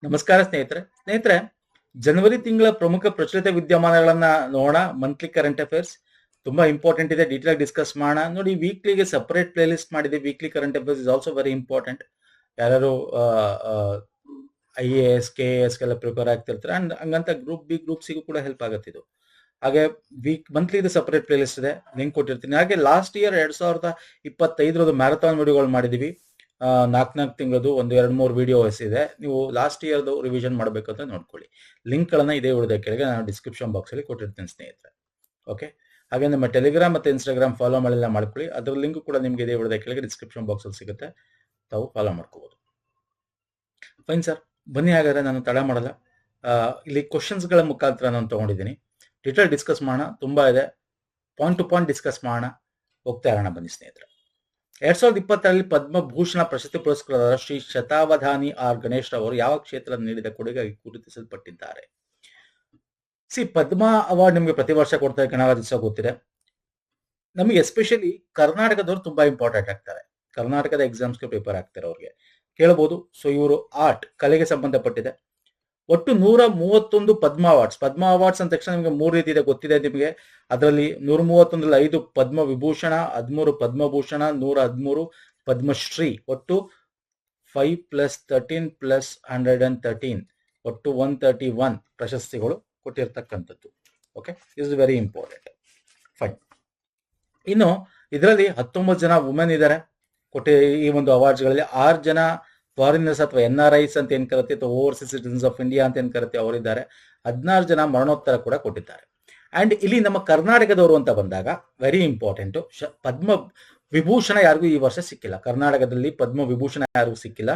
ನಮಸ್ಕಾರ ಸ್ನೇಹಿತರೆ ಜನವರಿ ತಿಂಗಳ ಪ್ರಮುಖ ಪ್ರಚಲಿತ ವಿದ್ಯಮಾನಗಳನ್ನ ನೋಡೋಣ. ಮಂತ್ಲಿ ಕರೆಂಟ್ ಅಫೇರ್ಸ್ ತುಂಬಾ ಇಂಪಾರ್ಟೆಂಟ್ ಇದೆ, ಡೀಟೇಲ್ ಡಿಸ್ಕಸ್ ಮಾಡೋಣ. ನೋಡಿ, ವೀಕ್ಲಿಗೆ ಸಪರೇಟ್ ಪ್ಲೇ ಲಿಸ್ಟ್ ಮಾಡಿದೆ. Weekly current affairs is also very important. ಯಾರು IAS KAS ಗೆಲ್ಲ ಪ್ರಿಪೇರ್ ಆಗ್ತಿರ್ತಾರೆ ಅಂಡ್ ಹಂಗಂತ ಗ್ರೂಪ್ ಬಿ ಗ್ರೂಪ್ ಸಿಗೂ ಕೂಡ ಹೆಲ್ಪ್ ಆಗುತ್ತೆ ಇದು. ಹಾಗೆ ಮಂತ್ಲಿ ಇದು ಸಪರೇಟ್ ಪ್ಲೇ ಲಿಸ್ಟ್ ಇದೆ, ಲಿಂಕ್ ಕೊಟ್ಟಿರ್ತೀನಿ. ಹಾಗೆ ಲಾಸ್ಟ್ ಇಯರ್ 2025 ಮ್ಯಾರಥಾನ್ ವಿಡಿಯೋಗಳು ಮಾಡಿದೀವಿ. 4 ತಿಂಗಳದು ಒಂದು 2-3 ವಿಡಿಯೋಸ್ ಇದೆ. ನೀವು ಲಾಸ್ಟ್ ಇಯರ್ದು ರಿವಿಷನ್ ಮಾಡಬೇಕಂತ ನೋಡ್ಕೊಳ್ಳಿ. ಲಿಂಕ್ ಗಳನ್ನ ಇದೇ ಉಳಿದ ಕೆಳಗೆ ನಾನು ಡಿಸ್ಕ್ರಿಪ್ಷನ್ ಬಾಕ್ಸ್ ಅಲ್ಲಿ ಕೊಟ್ಟಿರ್ತೀನಿ ಸ್ನೇಹಿತರೆ. ಓಕೆ, ಹಾಗೆ ನಮ್ಮ ಟೆಲಿಗ್ರಾಮ್ ಮತ್ತೆ ಇನ್ಸ್ಟಾಗ್ರಾಮ್ ಫಾಲೋ ಮಾಡಿಲ್ಲ ಮಾಡ್ಕೊಳ್ಳಿ. ಅದರ ಲಿಂಕ್ ಕೂಡ ನಿಮ್ಗೆ ಇದೇ ಉಳಿದ ಕೆಳಗೆ ಡಿಸ್ಕ್ರಿಪ್ಷನ್ ಬಾಕ್ಸ್ ಅಲ್ಲಿ ಸಿಗುತ್ತೆ, ತಾವು ಫಾಲೋ ಮಾಡ್ಕೋಬಹುದು. ಫೈನ್ ಸರ್, ಬನ್ನಿ ಹಾಗಾದ್ರೆ ನಾನು ತಡ ಮಾಡಲ್ಲ. ಇಲ್ಲಿ ಕ್ವಶನ್ಸ್ ಗಳ ಮುಖಾಂತರ ನಾನು ತಗೊಂಡಿದ್ದೀನಿ. ಡೀಟೇಲ್ ಡಿಸ್ಕಸ್ ಮಾಡೋಣ, ತುಂಬಾ ಇದೆ. ಪಾಯಿಂಟ್ ಟು ಪಾಯಿಂಟ್ ಡಿಸ್ಕಸ್ ಮಾಡೋಣ, ಹೋಗ್ತಾ ಇರೋಣ ಬನ್ನಿ ಸ್ನೇಹಿತರೆ. 2022 ಪದ್ಮಭೂಷಣ ಪ್ರಶಸ್ತಿ ಪುರಸ್ಕೃತರಾದ ಶ್ರೀ ಶತಾವಧಾನಿ ಆರ್ ಗಣೇಶ್ ಅವರು ಯಾವ ಕ್ಷೇತ್ರ ನೀಡಿದ ಕೊಡುಗೆಗೆ ಗುರುತಿಸಲ್ಪಟ್ಟಿದ್ದಾರೆ? ಪದ್ಮ ಅವಾರ್ಡ್ ನಿಮಗೆ ಪ್ರತಿ ವರ್ಷ ಕೊಡ್ತಾರೆ, ಕನ್ನಡ ದಿವಸ ಗೊತ್ತಿದೆ. ನಮಗೆ ಎಸ್ಪೆಷಲಿ ಕರ್ನಾಟಕದವರು ತುಂಬಾ ಇಂಪಾರ್ಟೆಂಟ್ ಆಗ್ತಾರೆ. ಕರ್ನಾಟಕದ ಎಕ್ಸಾಮ್ಸ್ಗೆ ಪ್ರಿಪೇರ್ ಆಗ್ತಾರೆ, ಅವ್ರಿಗೆ ಕೇಳಬಹುದು. ಸೊ ಇವರು ಆರ್ಟ್, ಕಲೆಗೆ ಸಂಬಂಧಪಟ್ಟಿದೆ. ಒಟ್ಟು 131 ಪದ್ಮ ಅವಾರ್ಡ್ಸ್ ಅಂದ ತಕ್ಷಣ ನಿಮಗೆ 3 ರೀತಿ ಇದೆ, ಗೊತ್ತಿದೆ ನಿಮಗೆ. ಅದರಲ್ಲಿ 131ರಲ್ಲಿ 5 ಪದ್ಮ ವಿಭೂಷಣ, 13 ಪದ್ಮಭೂಷಣ, 113 ಪದ್ಮಶ್ರೀ. ಒಟ್ಟು 5 + 13 + 113, ಒಟ್ಟು 131 ಪ್ರಶಸ್ತಿಗಳು ಕೊಟ್ಟಿರ್ತಕ್ಕಂಥದ್ದು. Okay, is very important. Fine. ಇನ್ನು ಇದರಲ್ಲಿ 19 ಜನ ವುಮೆನ್ ಇದ್ದಾರೆ ಕೊಟ್ಟಿ. ಈ ಒಂದು ಅವಾರ್ಡ್ಸ್ಗಳಲ್ಲಿ 6 ಜನ ಫಾರಿನರ್ಸ್ ಅಥವಾ NRIs ಅಂತ ಏನ್ ಕರುತ್ತೆ, ಅಥವಾ ಓವರ್ಸೀಸ್ ಸಿಟಿಸನ್ಸ್ ಆಫ್ ಇಂಡಿಯಾ ಅಂತ ಏನ್ ಕರುತ್ತೆ, ಅವರಿದ್ದಾರೆ. 16 ಜನ ಮರಣೋತ್ತರ ಕೂಡ ಕೊಟ್ಟಿದ್ದಾರೆ. ಅಂಡ್ ಇಲ್ಲಿ ನಮ್ಮ ಕರ್ನಾಟಕದವರು ಅಂತ ಬಂದಾಗ ವೆರಿ ಇಂಪಾರ್ಟೆಂಟ್, ಪದ್ಮ ವಿಭೂಷಣ ಯಾರಿಗೂ ಈ ವರ್ಷ ಸಿಕ್ಕಿಲ್ಲ. ಕರ್ನಾಟಕದಲ್ಲಿ ಪದ್ಮ ವಿಭೂಷಣ ಯಾರಿಗೂ ಸಿಕ್ಕಿಲ್ಲ,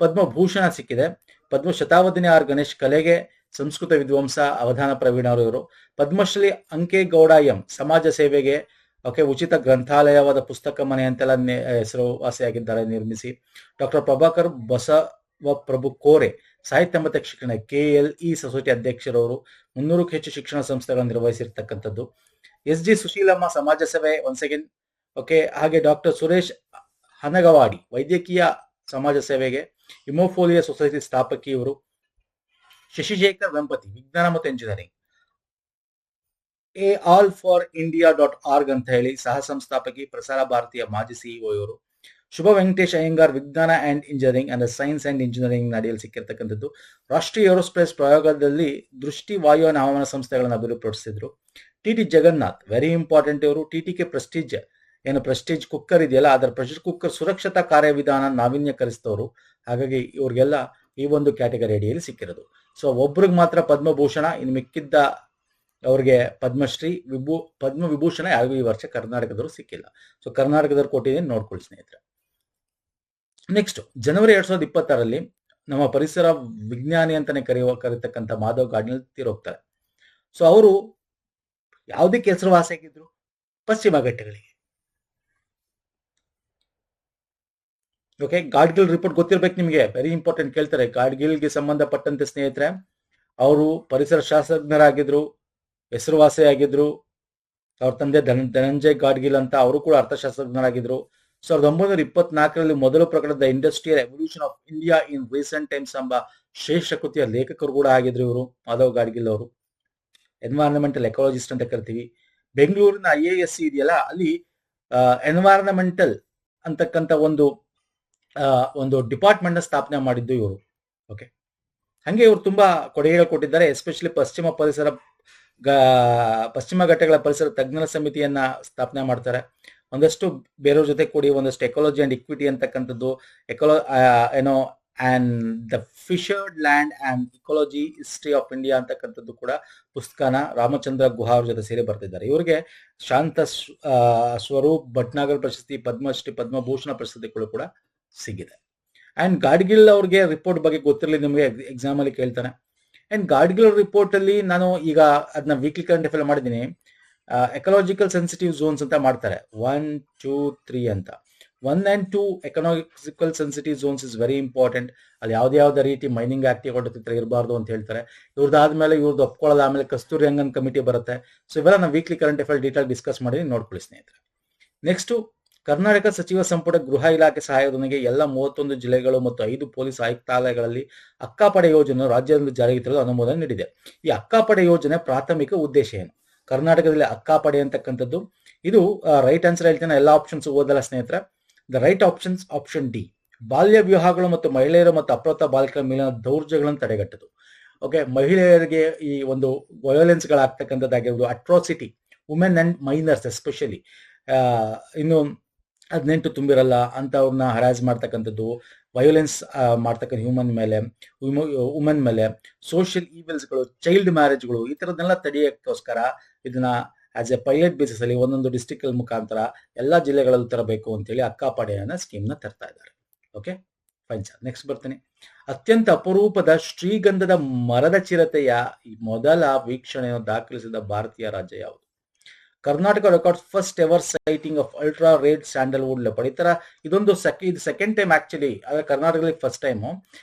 ಪದ್ಮಭೂಷಣ ಸಿಕ್ಕಿದೆ. ಪದ್ಮ ಶತಾವಧಾನಿ ಆರ್ ಗಣೇಶ್ ಕಲೆಗೆ, ಸಂಸ್ಕೃತ ವಿದ್ವಾಂಸ ಅವಧಾನ ಪ್ರವೀಣ್ ಅವರು. ಪದ್ಮಶ್ರೀ ಅಂಕೇಗೌಡ ಎಂ ಸಮಾಜ ಸೇವೆಗೆ, ಓಕೆ, ಉಚಿತ ಗ್ರಂಥಾಲಯವಾದ ಪುಸ್ತಕ ಮನೆ ಅಂತೆಲ್ಲ ಹೆಸರುವಾಸಿಯಾಗಿದ್ದಾರೆ ನಿರ್ಮಿಸಿ. ಡಾಕ್ಟರ್ ಪ್ರಭಾಕರ್ ಬಸವಪ್ರಭು ಕೋರೆ ಸಾಹಿತ್ಯ ಮತ್ತು ಶಿಕ್ಷಣ KLE ಸೊಸೈಟಿ ಅಧ್ಯಕ್ಷರವರು. 300ಕ್ಕೂ ಹೆಚ್ಚು ಶಿಕ್ಷಣ ಸಂಸ್ಥೆಗಳನ್ನು ನಿರ್ವಹಿಸಿರ್ತಕ್ಕಂಥದ್ದು. SG ಸುಶೀಲಮ್ಮ ಸಮಾಜ ಸೇವೆ ಒನ್ಸ್ ಅಗೇನ್. ಓಕೆ, ಹಾಗೆ ಡಾಕ್ಟರ್ ಸುರೇಶ್ ಹನಗವಾಡಿ ವೈದ್ಯಕೀಯ ಸಮಾಜ ಸೇವೆಗೆ, ಹಿಮೋಫೋಲಿಯಾ ಸೊಸೈಟಿ ಸ್ಥಾಪಕಿ ಇವರು. ಶಶಿಶೇಖರ್ ವೆಂಪತಿ ವಿಜ್ಞಾನ ಮತ್ತು ಎಂಜಿನಿಯರಿಂಗ್, allforindia.org ಅಂತ ಹೇಳಿ ಸಹ ಸಂಸ್ಥಾಪಕಿ, ಪ್ರಸಾರ ಭಾರತೀಯ ಮಾಜಿ CEO ಇವರು. ಶುಭ ವೆಂಕಟೇಶ್ ಅಯ್ಯಂಗಾರ್ ವಿಜ್ಞಾನ ಅಂಡ್ ಇಂಜಿನಿಯರಿಂಗ್ ಅಂದ್ರೆ ಸೈನ್ಸ್ ಅಂಡ್ ಇಂಜಿನಿಯರಿಂಗ್ ಅಡಿಯಲ್ಲಿ ಸಿಕ್ಕಿರ್ತಕ್ಕಂಥದ್ದು. ರಾಷ್ಟ್ರೀಯ ಏರೋಸ್ಪೇಸ್ ಪ್ರಯೋಗದಲ್ಲಿ ದೃಷ್ಟಿ ವಾಯುಯಾನ ಹವಾಮಾನ ಸಂಸ್ಥೆಗಳನ್ನು ಅಭಿವೃದ್ಧಿಪಡಿಸಿದ್ರು. TT ಜಗನ್ನಾಥ್ ವೆರಿ ಇಂಪಾರ್ಟೆಂಟ್ ಇವರು. TTK ಪ್ರೆಸ್ಟೀಜ್, ಏನು ಪ್ರೆಸ್ಟೀಜ್ ಕುಕ್ಕರ್ ಇದೆಯಲ್ಲ, ಅದರ ಪ್ರೆಷರ್ ಕುಕ್ಕರ್ ಸುರಕ್ಷತಾ ಕಾರ್ಯವಿಧಾನ ನಾವೀನ್ಯಕರಿಸಿದವರು. ಹಾಗಾಗಿ ಇವ್ರಿಗೆಲ್ಲ ಈ ಒಂದು ಕ್ಯಾಟಗರಿ ಅಡಿಯಲ್ಲಿ ಸಿಕ್ಕಿರೋದು. ಸೊ ಒಬ್ರಿಗೆ ಮಾತ್ರ ಪದ್ಮಭೂಷಣ, ಇನ್ನು ಮಿಕ್ಕಿದ್ದ ಅವ್ರಿಗೆ ಪದ್ಮಶ್ರೀ, ಪದ್ಮ ವಿಭೂಷಣ ಯಾರಿಗೂ ಈ ವರ್ಷ ಕರ್ನಾಟಕದವರು ಸಿಕ್ಕಿಲ್ಲ. ಸೊ ಕರ್ನಾಟಕದವ್ರು ಕೊಟ್ಟಿದ್ದೀನಿ, ನೋಡ್ಕೊಳ್ಳಿ ಸ್ನೇಹಿತರೆ. ನೆಕ್ಸ್ಟ್, ಜನವರಿ 2026ರಲ್ಲಿ ನಮ್ಮ ಪರಿಸರ ವಿಜ್ಞಾನಿ ಅಂತಾನೆ ಕರೀತಕ್ಕಂಥ ಮಾಧವ್ ಗಾಡ್ಗಿಲ್ ತೀರೋಗ್ತಾರೆ. ಸೊ ಅವರು ಯಾವುದಕ್ಕೆ ಹೆಸರುವಾಸಿಯಾಗಿದ್ರು? ಪಶ್ಚಿಮ ಘಟ್ಟಗಳಿಗೆ. ಓಕೆ, ಗಾಡ್ಗಿಲ್ ರಿಪೋರ್ಟ್ ಗೊತ್ತಿರ್ಬೇಕು ನಿಮಗೆ, ವೆರಿ ಇಂಪಾರ್ಟೆಂಟ್. ಕೇಳ್ತಾರೆ ಗಾಡ್ಗಿಲ್ಗೆ ಸಂಬಂಧಪಟ್ಟಂತೆ ಸ್ನೇಹಿತರೆ. ಅವರು ಪರಿಸರ ಶಾಸ್ತ್ರಜ್ಞರಾಗಿದ್ರು, ಹೆಸರುವಾಸಿಯಾಗಿದ್ರು. ಅವ್ರ ತಂದೆ ಧನಂಜಯ್ ಗಾಡ್ಗಿಲ್ ಅಂತ, ಅವರು ಕೂಡ ಅರ್ಥಶಾಸ್ತ್ರಜ್ಞರಾಗಿದ್ರು. 1924ರಲ್ಲಿ ಮೊದಲು ಪ್ರಕಟದ industrial evolution of India in recent times ಎಂಬ ಶ್ರೇಷ್ಠ ಕೃತಿಯ ಲೇಖಕರು ಕೂಡ ಆಗಿದ್ರು ಇವರು, ಮಾಧವ್ ಗಾಡ್ಗಿಲ್ ಅವರು. ಎನ್ವೈರನ್ಮೆಂಟಲ್ ಎಕಾಲಜಿಸ್ಟ್ ಅಂತ ಕರಿತೀವಿ. ಬೆಂಗಳೂರಿನ IISc ಇದೆಯಲ್ಲ, ಅಲ್ಲಿ ಎನ್ವೈರನ್ಮೆಂಟಲ್ ಅಂತಕ್ಕಂಥ ಒಂದು ಡಿಪಾರ್ಟ್ಮೆಂಟ್ ನ ಸ್ಥಾಪನೆ ಮಾಡಿದ್ದು ಇವರು. ಓಕೆ, ಹಂಗೆ ಇವರು ತುಂಬಾ ಕೊಡುಗೆಗಳು ಕೊಟ್ಟಿದ್ದಾರೆ. ಎಸ್ಪೆಷಲಿ ಪಶ್ಚಿಮ ಘಟ್ಟಗಳ ಪರಿಸರ ತಜ್ಞರ ಸಮಿತಿಯನ್ನ ಸ್ಥಾಪನೆ ಮಾಡ್ತಾರೆ. ಒಂದಷ್ಟು ಬೇರೆಯವ್ರ ಜೊತೆ ಕೂಡಿ ಒಂದಷ್ಟು ಎಕಾಲಜಿ ಅಂಡ್ ಇಕ್ವಿಟಿ ಅಂತಕ್ಕಂಥದ್ದು, and the fissured land and ecology history of India ಅಂತಕ್ಕಂಥದ್ದು ಕೂಡ ಪುಸ್ತಕನ ರಾಮಚಂದ್ರ ಗುಹಾ ಅವ್ರ ಜೊತೆ ಸೇರಿ ಬರ್ತಿದ್ದಾರೆ. ಇವರಿಗೆ ಶಾಂತ ಸ್ವರೂಪ್ ಭಟ್ನಾಗರ್ ಪ್ರಶಸ್ತಿ, ಪದ್ಮಶ್ರೀ, ಪದ್ಮಭೂಷಣ ಪ್ರಶಸ್ತಿಗಳು ಕೂಡ ಸಿಗಿದೆ. ಅಂಡ್ ಗಾಡ್ಗಿಲ್ ಅವ್ರಿಗೆ ರಿಪೋರ್ಟ್ ಬಗ್ಗೆ ಗೊತ್ತಿರಲಿ ನಿಮಗೆ, ಎಕ್ಸಾಮ್ ಅಲ್ಲಿ ಕೇಳ್ತಾನೆ. ಅಂಡ್ ಗಾಡ್ಗಿಲ್ ರಿಪೋರ್ಟ್ ಅಲ್ಲಿ ನಾನು ಈಗ ಅದನ್ನ ವೀಕ್ಲಿ ಕರೆಂಟ್ ಅಫೇರ್ ಮಾಡಿದ್ದೀನಿ. ಎಕಲಾಜಿಕಲ್ ಸೆನ್ಸಿಟಿವ್ ಝೋನ್ಸ್ ಅಂತ ಮಾಡ್ತಾರೆ, 1, 2, 3 ಅಂತ. 1 and 2 economical sensitive zones is very important. ಅಲ್ಲಿ ಯಾವ್ದೇ ರೀತಿ ಮೈನಿಂಗ್ ಆಕ್ಟಿವಿಟಿ ಇರಬಾರ್ದು ಅಂತ ಹೇಳ್ತಾರೆ. ಇವ್ರದ್ದಾದ್ಮೇಲೆ ಇವ್ರದ್ದು ಒಪ್ಕೊಳ್ಳೋದು, ಆಮೇಲೆ ಕಸ್ತೂರಿ ರಂಗನ್ ಕಮಿಟಿ ಬರುತ್ತೆ. ಸೊ ಇವೆಲ್ಲ ನಾವು weekly current affair detail discuss ಮಾಡಿ ನೋಡ್ಕೊಳ್ಳಿ ಸ್ನೇಹಿತರೆ. ನೆಕ್ಸ್ಟ್, ಕರ್ನಾಟಕ ಸಚಿವ ಸಂಪುಟ ಗೃಹ ಇಲಾಖೆ ಸಹಾಯದೊಂದಿಗೆ ಎಲ್ಲ 31 ಜಿಲ್ಲೆಗಳು ಮತ್ತು 5 ಪೊಲೀಸ್ ಆಯುಕ್ತಾಲಯಗಳಲ್ಲಿ ಅಕ್ಕಾಪಡೆ ಯೋಜನೆ ರಾಜ್ಯದಲ್ಲಿ ಜಾರಿಗೆ ತರಲು ಅನುಮೋದನೆ ನೀಡಿದೆ. ಈ ಅಕ್ಕಾಪಡೆ ಯೋಜನೆ ಪ್ರಾಥಮಿಕ ಉದ್ದೇಶ ಏನು? ಕರ್ನಾಟಕದಲ್ಲಿ ಅಕ್ಕಾಪಡೆ ಅಂತಕ್ಕಂಥದ್ದು ಇದು ರೈಟ್ ಆನ್ಸರ್ ಹೇಳ್ತೇನೆ. ಎಲ್ಲ ಆಪ್ಷನ್ಸ್ ಓದಲ್ಲ ಸ್ನೇಹಿತರೆ. The right options option D. ಬಾಲ್ಯ ವಿವಾಹಗಳು ಮತ್ತು ಮಹಿಳೆಯರು ಮತ್ತು ಅಪ್ರಾಪ್ತ ಬಾಲಕರ ಮೇಲಿನ ದೌರ್ಜನ್ಯಗಳನ್ನು ತಡೆಗಟ್ಟದು. ಓಕೆ, ಮಹಿಳೆಯರಿಗೆ ಈ ಒಂದು ವಯೋಲೆನ್ಸ್ಗಳಾಗ್ತಕ್ಕಂಥದ್ದಾಗಿರ್ಬೋದು, atrocity, women and minors especially, ಇನ್ನು 18 ತುಂಬಿರಲ್ಲ ಅಂತವ್ರನ್ನ ಹರಾಜ್ ಮಾಡ್ತಕ್ಕಂಥದ್ದು, ವಯೋಲೆನ್ಸ್ ಮಾಡ್ತಕ್ಕಂಥ ವುಮೆನ್ ಮೇಲೆ, ಸೋಷಿಯಲ್ ಈವೆಲ್ಸ್ಗಳು, ಚೈಲ್ಡ್ ಮ್ಯಾರೇಜ್ಗಳು, ಈ ಥರದ್ದನ್ನೆಲ್ಲ ತಡೆಯೋಕ್ಕೋಸ್ಕರ ಇದನ್ನ ಆಸ್ ಎ ಪೈಲಟ್ ಬೇಸಿಸ್ ಅಲ್ಲಿ ಒಂದೊಂದು ಡಿಸ್ಟಿಕ್ ಮುಖಾಂತರ ಎಲ್ಲಾ ಜಿಲ್ಲೆಗಳಲ್ಲೂ ತರಬೇಕು ಅಂತೇಳಿ ಅಕ್ಕಾಪಡೆಯನ್ನ ಸ್ಕೀಮ್ನ ತರ್ತಾ ಇದ್ದಾರೆ. Okay, fine sir. ನೆಕ್ಸ್ಟ್ ಬರ್ತೀನಿ. ಅತ್ಯಂತ ಅಪರೂಪದ ಶ್ರೀಗಂಧದ ಮರದ ಚಿರತೆಯ ಮೊದಲ ವೀಕ್ಷಣೆಯನ್ನು ದಾಖಲಿಸಿದ ಭಾರತೀಯ ರಾಜ್ಯ ಯಾವುದು? Karnataka records first ever sighting of ultra rare sandalwood leopard. ಈ ತರ ಇದು ಸೆಕೆಂಡ್ ಟೈಮ್ ಆಕ್ಚುಲಿ, ಆದ್ರೆ ಕರ್ನಾಟಕದಲ್ಲಿ ಫಸ್ಟ್ ಟೈಮು.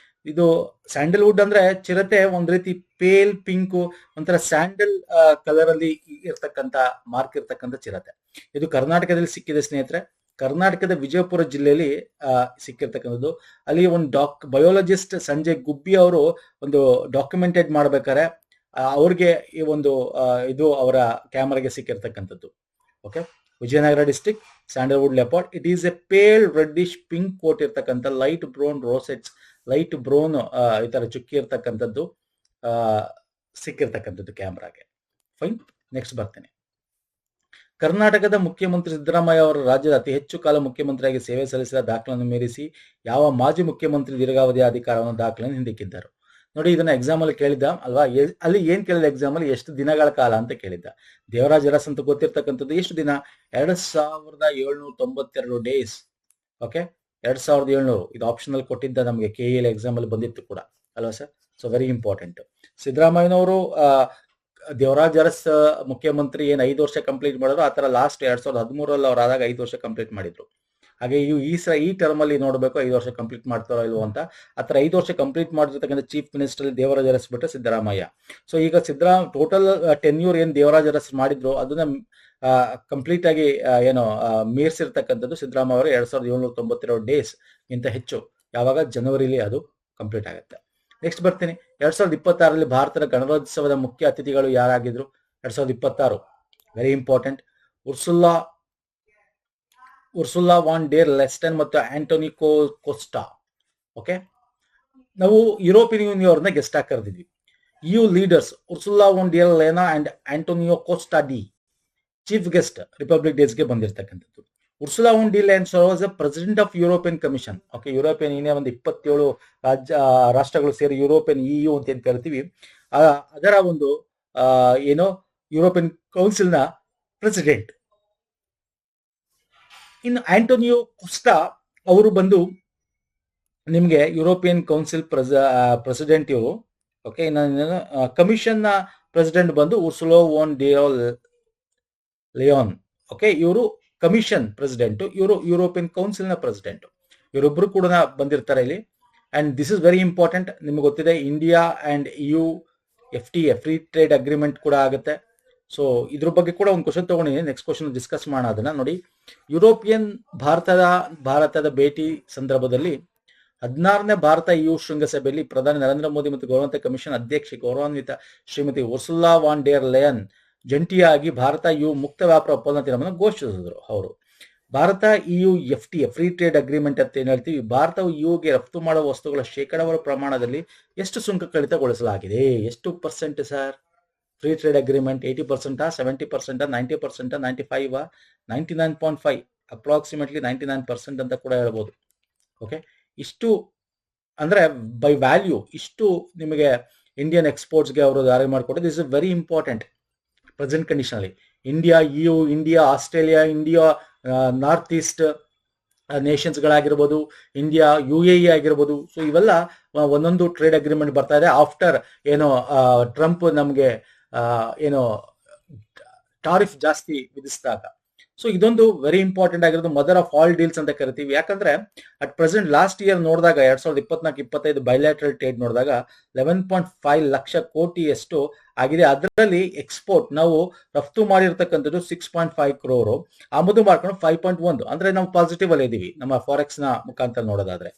ಇದು ಸ್ಯಾಂಡಲ್ವುಡ್ ಅಂದ್ರೆ ಚಿರತೆ ಒಂದ್ ರೀತಿ ಪೇಲ್ ಪಿಂಕ್, ಒಂಥರ ಸ್ಯಾಂಡಲ್ ಕಲರ್ ಅಲ್ಲಿ ಇರ್ತಕ್ಕಂಥ ಮಾರ್ಕ್ ಇರ್ತಕ್ಕಂಥ ಚಿರತೆ. ಇದು ಕರ್ನಾಟಕದಲ್ಲಿ ಸಿಕ್ಕಿದೆ ಸ್ನೇಹಿತರೆ. ಕರ್ನಾಟಕದ ವಿಜಯಪುರ ಜಿಲ್ಲೆಯಲ್ಲಿ ಸಿಕ್ಕಿರ್ತಕ್ಕಂಥದ್ದು. ಅಲ್ಲಿ ಒಂದು ಬಯೋಲಜಿಸ್ಟ್ ಸಂಜಯ್ ಗುಬ್ಬಿ ಅವರು ಒಂದು ಡಾಕ್ಯುಮೆಂಟೆಡ್ ಮಾಡ್ಬೇಕಾದ್ರೆ ಅವ್ರಿಗೆ ಈ ಒಂದು ಇದು ಅವರ ಕ್ಯಾಮರಾಗೆ ಸಿಕ್ಕಿರ್ತಕ್ಕಂಥದ್ದು. Okay, Vijayanagara district sandalwood leopard. It is a pale reddish pink coat ಇರ್ತಕ್ಕಂಥ light brown rosettes, light brown ಈ ತರ ಚುಕ್ಕಿ ಇರ್ತಕ್ಕಂಥದ್ದು ಸಿಕ್ಕಿರ್ತಕ್ಕಂಥದ್ದು ಕ್ಯಾಮ್ರಾಗೆ. ಫೈನ್. ನೆಕ್ಸ್ಟ್ ಬರ್ತೇನೆ. ಕರ್ನಾಟಕದ ಮುಖ್ಯಮಂತ್ರಿ ಸಿದ್ದರಾಮಯ್ಯ ಅವರು ರಾಜ್ಯದ ಅತಿ ಹೆಚ್ಚು ಕಾಲ ಮುಖ್ಯಮಂತ್ರಿಯಾಗಿ ಸೇವೆ ಸಲ್ಲಿಸಿದ ದಾಖಲೆಯನ್ನು ಮೀರಿಸಿ ಯಾವ ಮಾಜಿ ಮುಖ್ಯಮಂತ್ರಿ ದೀರ್ಘಾವಧಿಯ ಅಧಿಕಾರವನ್ನು ದಾಖಲೆಯನ್ನು ಹಿಂದಿಕ್ಕಿದ್ದರು? ನೋಡಿ, ಇದನ್ನ ಎಕ್ಸಾಮ್ ಅಲ್ಲಿ ಕೇಳಿದ್ದ ಅಲ್ವಾ? ಅಲ್ಲಿ ಏನ್ ಕೇಳಿದ ಎಕ್ಸಾಮ್ ಅಲ್ಲಿ? ಎಷ್ಟು ದಿನಗಳ ಕಾಲ ಅಂತ ಕೇಳಿದ್ದ. ದೇವರಾಜ್ ಅರಸ್ ಅಂತ ಗೊತ್ತಿರ್ತಕ್ಕಂಥದ್ದು ಎಷ್ಟು ದಿನ? 2792 ಡೇಸ್. ಓಕೆ, 2700. ಇದು ಆಪ್ಷನಲ್ ಕೊಟ್ಟಿದ್ದ ನಮಗೆ KEL ಎಕ್ಸಾಮ್ ಅಲ್ಲಿ ಬಂದಿತ್ತು ಕೂಡ ಅಲ್ವಾ ಸರ್? So very important. ಸಿದ್ದರಾಮಯ್ಯನವರು ದೇವರಾಜ್ ಅರಸ್ ಮುಖ್ಯಮಂತ್ರಿ ಏನ್ 5 ವರ್ಷ ಕಂಪ್ಲೀಟ್ ಮಾಡಿದ್ರು, ಆ ತರ ಲಾಸ್ಟ್ 2013 ಅವ್ರು ಆದಾಗ 5 ವರ್ಷ ಕಂಪ್ಲೀಟ್ ಮಾಡಿದ್ರು. ಹಾಗೆ ಈ ಟರ್ಮ್ ಅಲ್ಲಿ ನೋಡಬೇಕು 5 ವರ್ಷ ಕಂಪ್ಲೀಟ್ ಮಾಡ್ತಾರೋ ಇಲ್ವೋ ಅಂತ. ಆತರ 5 ವರ್ಷ ಕಂಪ್ಲೀಟ್ ಮಾಡಿರ್ತಕ್ಕಂಥ ಚೀಫ್ ಮಿನಿಸ್ಟರ್ ದೇವರಾಜ್ ಅರಸ್ ಬಿಟ್ಟರೆ ಸಿದ್ದರಾಮಯ್ಯ. ಸೊ ಈಗ ಟೋಟಲ್ ಟೆನ್ಯೂರ್ ಏನ್ ದೇವರಾಜ್ ಅರಸ್ ಮಾಡಿದ್ರು ಅದನ್ನ ಕಂಪ್ಲೀಟ್ ಆಗಿ ಮೀರ್ಸಿರ್ತಕ್ಕಂಥದ್ದು ಸಿದ್ದರಾಮಯ್ಯ ಅವರು 2792 ಡೇಸ್ ಗಿಂತ ಹೆಚ್ಚು. ಯಾವಾಗ? ಜನವರಿಲಿ ಅದು ಕಂಪ್ಲೀಟ್ ಆಗುತ್ತೆ. ನೆಕ್ಸ್ಟ್ ಬರ್ತೀನಿ. 2026ರಲ್ಲಿ ಭಾರತದ ಗಣರಾಜ್ಯೋತ್ಸವದ ಮುಖ್ಯ ಅತಿಥಿಗಳು ಯಾರಾಗಿದ್ರು? 2026 very important. Ursula von der Leyen ಮತ್ತು ಆಂಟೋನಿ ಕೋಸ್ಟಾ. ಓಕೆ, ನಾವು ಯುರೋಪಿಯನ್ ಯೂನಿಯನ್ ಅವ್ರನ್ನ ಗೆಸ್ಟ್ ಆಗಿ ಕರೆದಿದ್ವಿ. EU leaders Ursula von der Leyen and Antonio Costa the chief guest republic ಡೇಸ್ಗೆ ಬಂದಿರತಕ್ಕಂಥದ್ದು. Ursula von der Leyen was president of European Commission. Okay, European Union ಒಂದು 27 ರಾಷ್ಟ್ರಗಳು ಸೇರಿ European EU ಅಂತ ಏನ್ ಕರಿತೀವಿ, ಅದರ ಒಂದು ಯುರೋಪಿಯನ್ ಕೌನ್ಸಿಲ್ ನ ಪ್ರೆಸಿಡೆಂಟ್. ಇನ್ನು ಆಂಟೋನಿಯೋ ಕೋಸ್ಟಾ ಅವರು ಬಂದು ನಿಮ್ಗೆ ಯುರೋಪಿಯನ್ ಕೌನ್ಸಿಲ್ ಪ್ರೆಸಿಡೆಂಟ್ ಇವರು. ಓಕೆ, ಇನ್ನು ಕಮಿಷನ್ ನ ಪ್ರೆಸಿಡೆಂಟ್ ಬಂದು ಉರ್ಸುಲಾ ವಾನ್ ಡೇರ್ ಲೆಯಾನ್. ಓಕೆ, ಇವರು ಕಮಿಷನ್ ಪ್ರೆಸಿಡೆಂಟ್, ಇವರು ಯುರೋಪಿಯನ್ ಕೌನ್ಸಿಲ್ ನ ಪ್ರೆಸಿಡೆಂಟ್. ಇವರೊಬ್ರು ಕೂಡ ಬಂದಿರ್ತಾರೆ ಇಲ್ಲಿ. And this is very important. ನಿಮ್ಗೆ ಗೊತ್ತಿದೆ India and EU FTA free trade agreement ಕೂಡ ಆಗುತ್ತೆ. ಸೊ ಇದ್ರ ಬಗ್ಗೆ ಕೂಡ ಒಂದು ಕ್ವಶನ್ ತಗೊಂಡಿದ್ದೀನಿ. ನೆಕ್ಸ್ಟ್ ಕ್ವಶನ್ ಡಿಸ್ಕಸ್ ಮಾಡೋಣ ಅದನ್ನ. ನೋಡಿ, ಯುರೋಪಿಯನ್ ಭಾರತದ ಭೇಟಿ ಸಂದರ್ಭದಲ್ಲಿ 16ನೇ ಭಾರತ EU ಶೃಂಗಸಭೆಯಲ್ಲಿ ಪ್ರಧಾನಿ ನರೇಂದ್ರ ಮೋದಿ ಮತ್ತು ಗೌರವಾನ್ವಿತ ಕಮಿಷನ್ ಅಧ್ಯಕ್ಷೆ ಗೌರವಾನ್ವಿತ ಶ್ರೀಮತಿ ಉರ್ಸುಲಾ ವಾನ್ ಡೇರ್ ಲೆಯನ್ ಜಂಟಿಯಾಗಿ ಭಾರತ EU ಮುಕ್ತ ವ್ಯಾಪಾರ ಒಪ್ಪಂದ ತೀರ್ಮಾನ ಘೋಷಿಸಿದ್ರು. ಅವರು Bharat EU FTA free trade agreement ಅಂತ ಏನ್ ಹೇಳ್ತೀವಿ, ಭಾರತವು EUಗೆ ರಫ್ತು ಮಾಡುವ ವಸ್ತುಗಳ ಶೇಕಡಾವಾರು ಪ್ರಮಾಣದಲ್ಲಿ ಎಷ್ಟು ಸುಂಕ ಕಡಿತಗೊಳಿಸಲಾಗಿದೆ? ಎಷ್ಟು percent sir? Free trade agreement 80%, 70%, 90%, 95, 99.5, approximately 99% ಅಂತ ಕೂಡ ಹೇಳ್ಬೋದು. ಓಕೆ, ಇಷ್ಟು ಅಂದ್ರೆ ಬೈ ವ್ಯಾಲ್ಯೂ ಇಷ್ಟು ನಿಮಗೆ ಇಂಡಿಯನ್ ಎಕ್ಸ್ಪೋರ್ಟ್ಸ್ಗೆ ಅವರು ದಾರಿ ಮಾಡಿಕೊಟ್ಟು. This is very important present condition ಅಲ್ಲಿ. India, EU, India, Australia, India, north east nations ಗಳಾಗಿರ್ಬೋದು, ಇಂಡಿಯಾ, UAE ಆಗಿರ್ಬೋದು. ಸೊ ಇವೆಲ್ಲ ಒಂದೊಂದು ಟ್ರೇಡ್ ಅಗ್ರಿಮೆಂಟ್ ಬರ್ತಾ ಇದೆ ಆಫ್ಟರ್ ಟ್ರಂಪ್ ನಮಗೆ ಟಾರಿಫ್ ಜಾಸ್ತಿ ವಿಧಿಸಿದಾಗ. ಸೊ ಇದೊಂದು ವೆರಿ ಇಂಪಾರ್ಟೆಂಟ್ ಆಗಿರೋದು ಮದರ್ ಆಫ್ ಆಲ್ ಡೀಲ್ಸ್ ಅಂತ ಕರಿತೀವಿ. ಯಾಕಂದ್ರೆ ಅಟ್ ಪ್ರೆಸೆಂಟ್ ಲಾಸ್ಟ್ ಇಯರ್ ನೋಡಿದಾಗ 2024-25 ಬೈಲ್ಯಾಟ್ರಲ್ ಟ್ರೇಡ್ ನೋಡಿದಾಗ 11.5 ಲಕ್ಷ ಕೋಟಿಯಷ್ಟು ಆಗಿದೆ. ಅದರಲ್ಲಿ ಎಕ್ಸ್ಪೋರ್ಟ್ ನಾವು ರಫ್ತು ಮಾಡಿರ್ತಕ್ಕಂಥದ್ದು 6.5 ಕ್ರೋರು, ಆಮದು ಮಾಡ್ಕೊಂಡು 5.1, ಅಂದ್ರೆ ನಾವು ಪಾಸಿಟಿವ್ ಅಲ್ಲಿ ಇದೀವಿ ನಮ್ಮ ಫಾರೆಕ್ಸ್ ನ ಮುಖಾಂತರ ನೋಡೋದಾದ್ರೆ.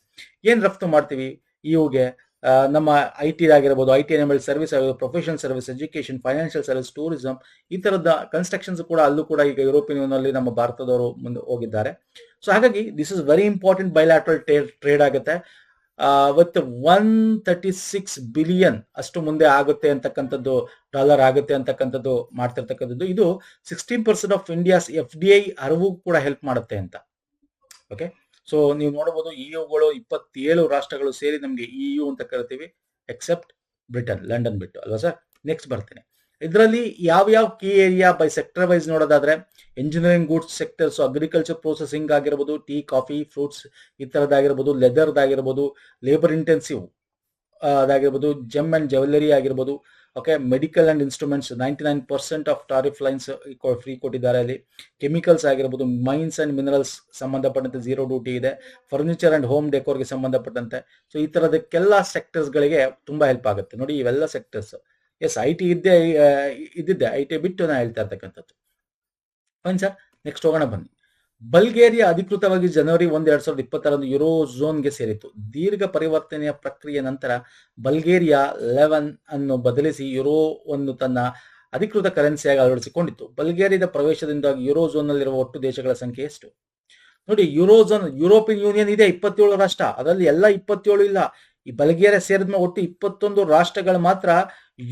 ಏನ್ ರಫ್ತು ಮಾಡ್ತೀವಿ ಇವುಗೆ? ನಮ್ಮ IT ಆಗಿರ್ಬೋದು, IT ಎನೇಬಲ್ಡ್ ಸರ್ವಿಸ್ ಆಗಿರ್ಬೋದು, professional service, education, financial service, tourism, ಈ ತರದ ಕನ್ಸ್ಟ್ರಕ್ಷನ್ಸ್ ಕೂಡ ಅಲ್ಲೂ ಕೂಡ ಈಗ ಯುರೋಪಿಯನ್ ಯೂನಿಯನ್ ಅಲ್ಲಿ ನಮ್ಮ ಭಾರತದವರು ಮುಂದೆ ಹೋಗಿದ್ದಾರೆ. ಸೊ ಹಾಗಾಗಿ this is very important bilateral trade ಆಗುತ್ತೆ. ವಿತ್ 136 ಬಿಲಿಯನ್ ಅಷ್ಟು ಮುಂದೆ ಆಗುತ್ತೆ ಅಂತಕ್ಕಂಥದ್ದು, ಡಾಲರ್ ಆಗುತ್ತೆ ಅಂತಕ್ಕಂಥದ್ದು ಮಾಡ್ತಿರ್ತಕ್ಕಂಥದ್ದು. ಇದು 16% ಆಫ್ ಇಂಡಿಯಾಸ್ FDI ಅರಿವು ಕೂಡ ಹೆಲ್ಪ್ ಮಾಡುತ್ತೆ ಅಂತ. ಓಕೆ, ಸೊ ನೀವು ನೋಡಬಹುದು EU-ಗಳು 27 ರಾಷ್ಟ್ರಗಳು ಸೇರಿ ನಮಗೆ EU ಅಂತ ಕರಿತೀವಿ, ಎಕ್ಸೆಪ್ಟ್ ಬ್ರಿಟನ್, ಲಂಡನ್ ಬಿಟ್ಟು, ಅಲ್ವಾ ಸರ್? ನೆಕ್ಸ್ಟ್ ಬರ್ತೀನಿ. ಇದರಲ್ಲಿ ಯಾವ key area by sector wise ನೋಡೋದಾದ್ರೆ, engineering goods sectors, agriculture processing ಆಗಿರ್ಬೋದು, ಟೀ, ಕಾಫಿ, ಫ್ರೂಟ್ಸ್ ಈ ತರದಾಗಿರ್ಬೋದು, ಲೆದರ್ದಾಗಿರ್ಬೋದು, ಲೇಬರ್ ಇಂಟೆನ್ಸಿವ್ ಅದಾಗಿರ್ಬೋದು, ಜೆಮ್ ಅಂಡ್ ಜ್ಯುವೆಲ್ಲರಿ ಆಗಿರ್ಬೋದು, okay, medical and instruments 99% of tariff lines free ಕೊಟ್ಟಿದ್ದಾರೆ. ಅಲ್ಲಿ ಕೆಮಿಕಲ್ಸ್ ಆಗಿರ್ಬೋದು, ಮೈನ್ಸ್ ಅಂಡ್ ಮಿನರಲ್ಸ್ ಸಂಬಂಧಪಟ್ಟಂತೆ 0 ಡ್ಯೂಟಿ ಇದೆ. ಫರ್ನಿಚರ್ ಅಂಡ್ ಹೋಮ್ ಡೆಕೋರ್ಗೆ ಸಂಬಂಧಪಟ್ಟಂತೆ. ಸೊ ಈ ತರದಕ್ಕೆಲ್ಲ ಸೆಕ್ಟರ್ಸ್ ಗಳಿಗೆ ತುಂಬಾ ಹೆಲ್ಪ್ ಆಗುತ್ತೆ. ನೋಡಿ ಇವೆಲ್ಲ ಸೆಕ್ಟರ್ಸ್. ಎಸ್, IT ಇದ್ದಿದ್ದೆ, IT ಬಿಟ್ಟು ನಾನು ಹೇಳ್ತಾ ಇರ್ತಕ್ಕಂಥದ್ದು. ಫೈನ್ ಸರ್, ನೆಕ್ಸ್ಟ್ ಹೋಗೋಣ ಬನ್ನಿ. ಬಲ್ಗೇರಿಯಾ ಅಧಿಕೃತವಾಗಿ ಜನವರಿ 1, 2020 ಯುರೋ ಝೋನ್ಗೆ ಸೇರಿತು. ದೀರ್ಘ ಪರಿವರ್ತನೆಯ ಪ್ರಕ್ರಿಯೆ ನಂತರ ಬಲ್ಗೇರಿಯಾ 11 ಅನ್ನು ಬದಲಿಸಿ ಯುರೋವನ್ನು ತನ್ನ ಅಧಿಕೃತ ಕರೆನ್ಸಿಯಾಗಿ ಅಳವಡಿಸಿಕೊಂಡಿತ್ತು. ಬಲ್ಗೇರಿಯಾದ ಪ್ರವೇಶದಿಂದಾಗಿ ಯುರೋ ಝೋನ್ ನಲ್ಲಿರುವ ಒಟ್ಟು ದೇಶಗಳ ಸಂಖ್ಯೆ ಎಷ್ಟು? ನೋಡಿ, ಯುರೋ ಝೋನ್, ಯುರೋಪಿಯನ್ ಯೂನಿಯನ್ ಇದೆ 27 ರಾಷ್ಟ್ರ, ಅದರಲ್ಲಿ ಎಲ್ಲ 27 ಇಲ್ಲ. ಈ ಬಲ್ಗೇರಿಯಾ ಸೇರಿದ್ಮೇಲೆ ಒಟ್ಟು 21 ರಾಷ್ಟ್ರಗಳು ಮಾತ್ರ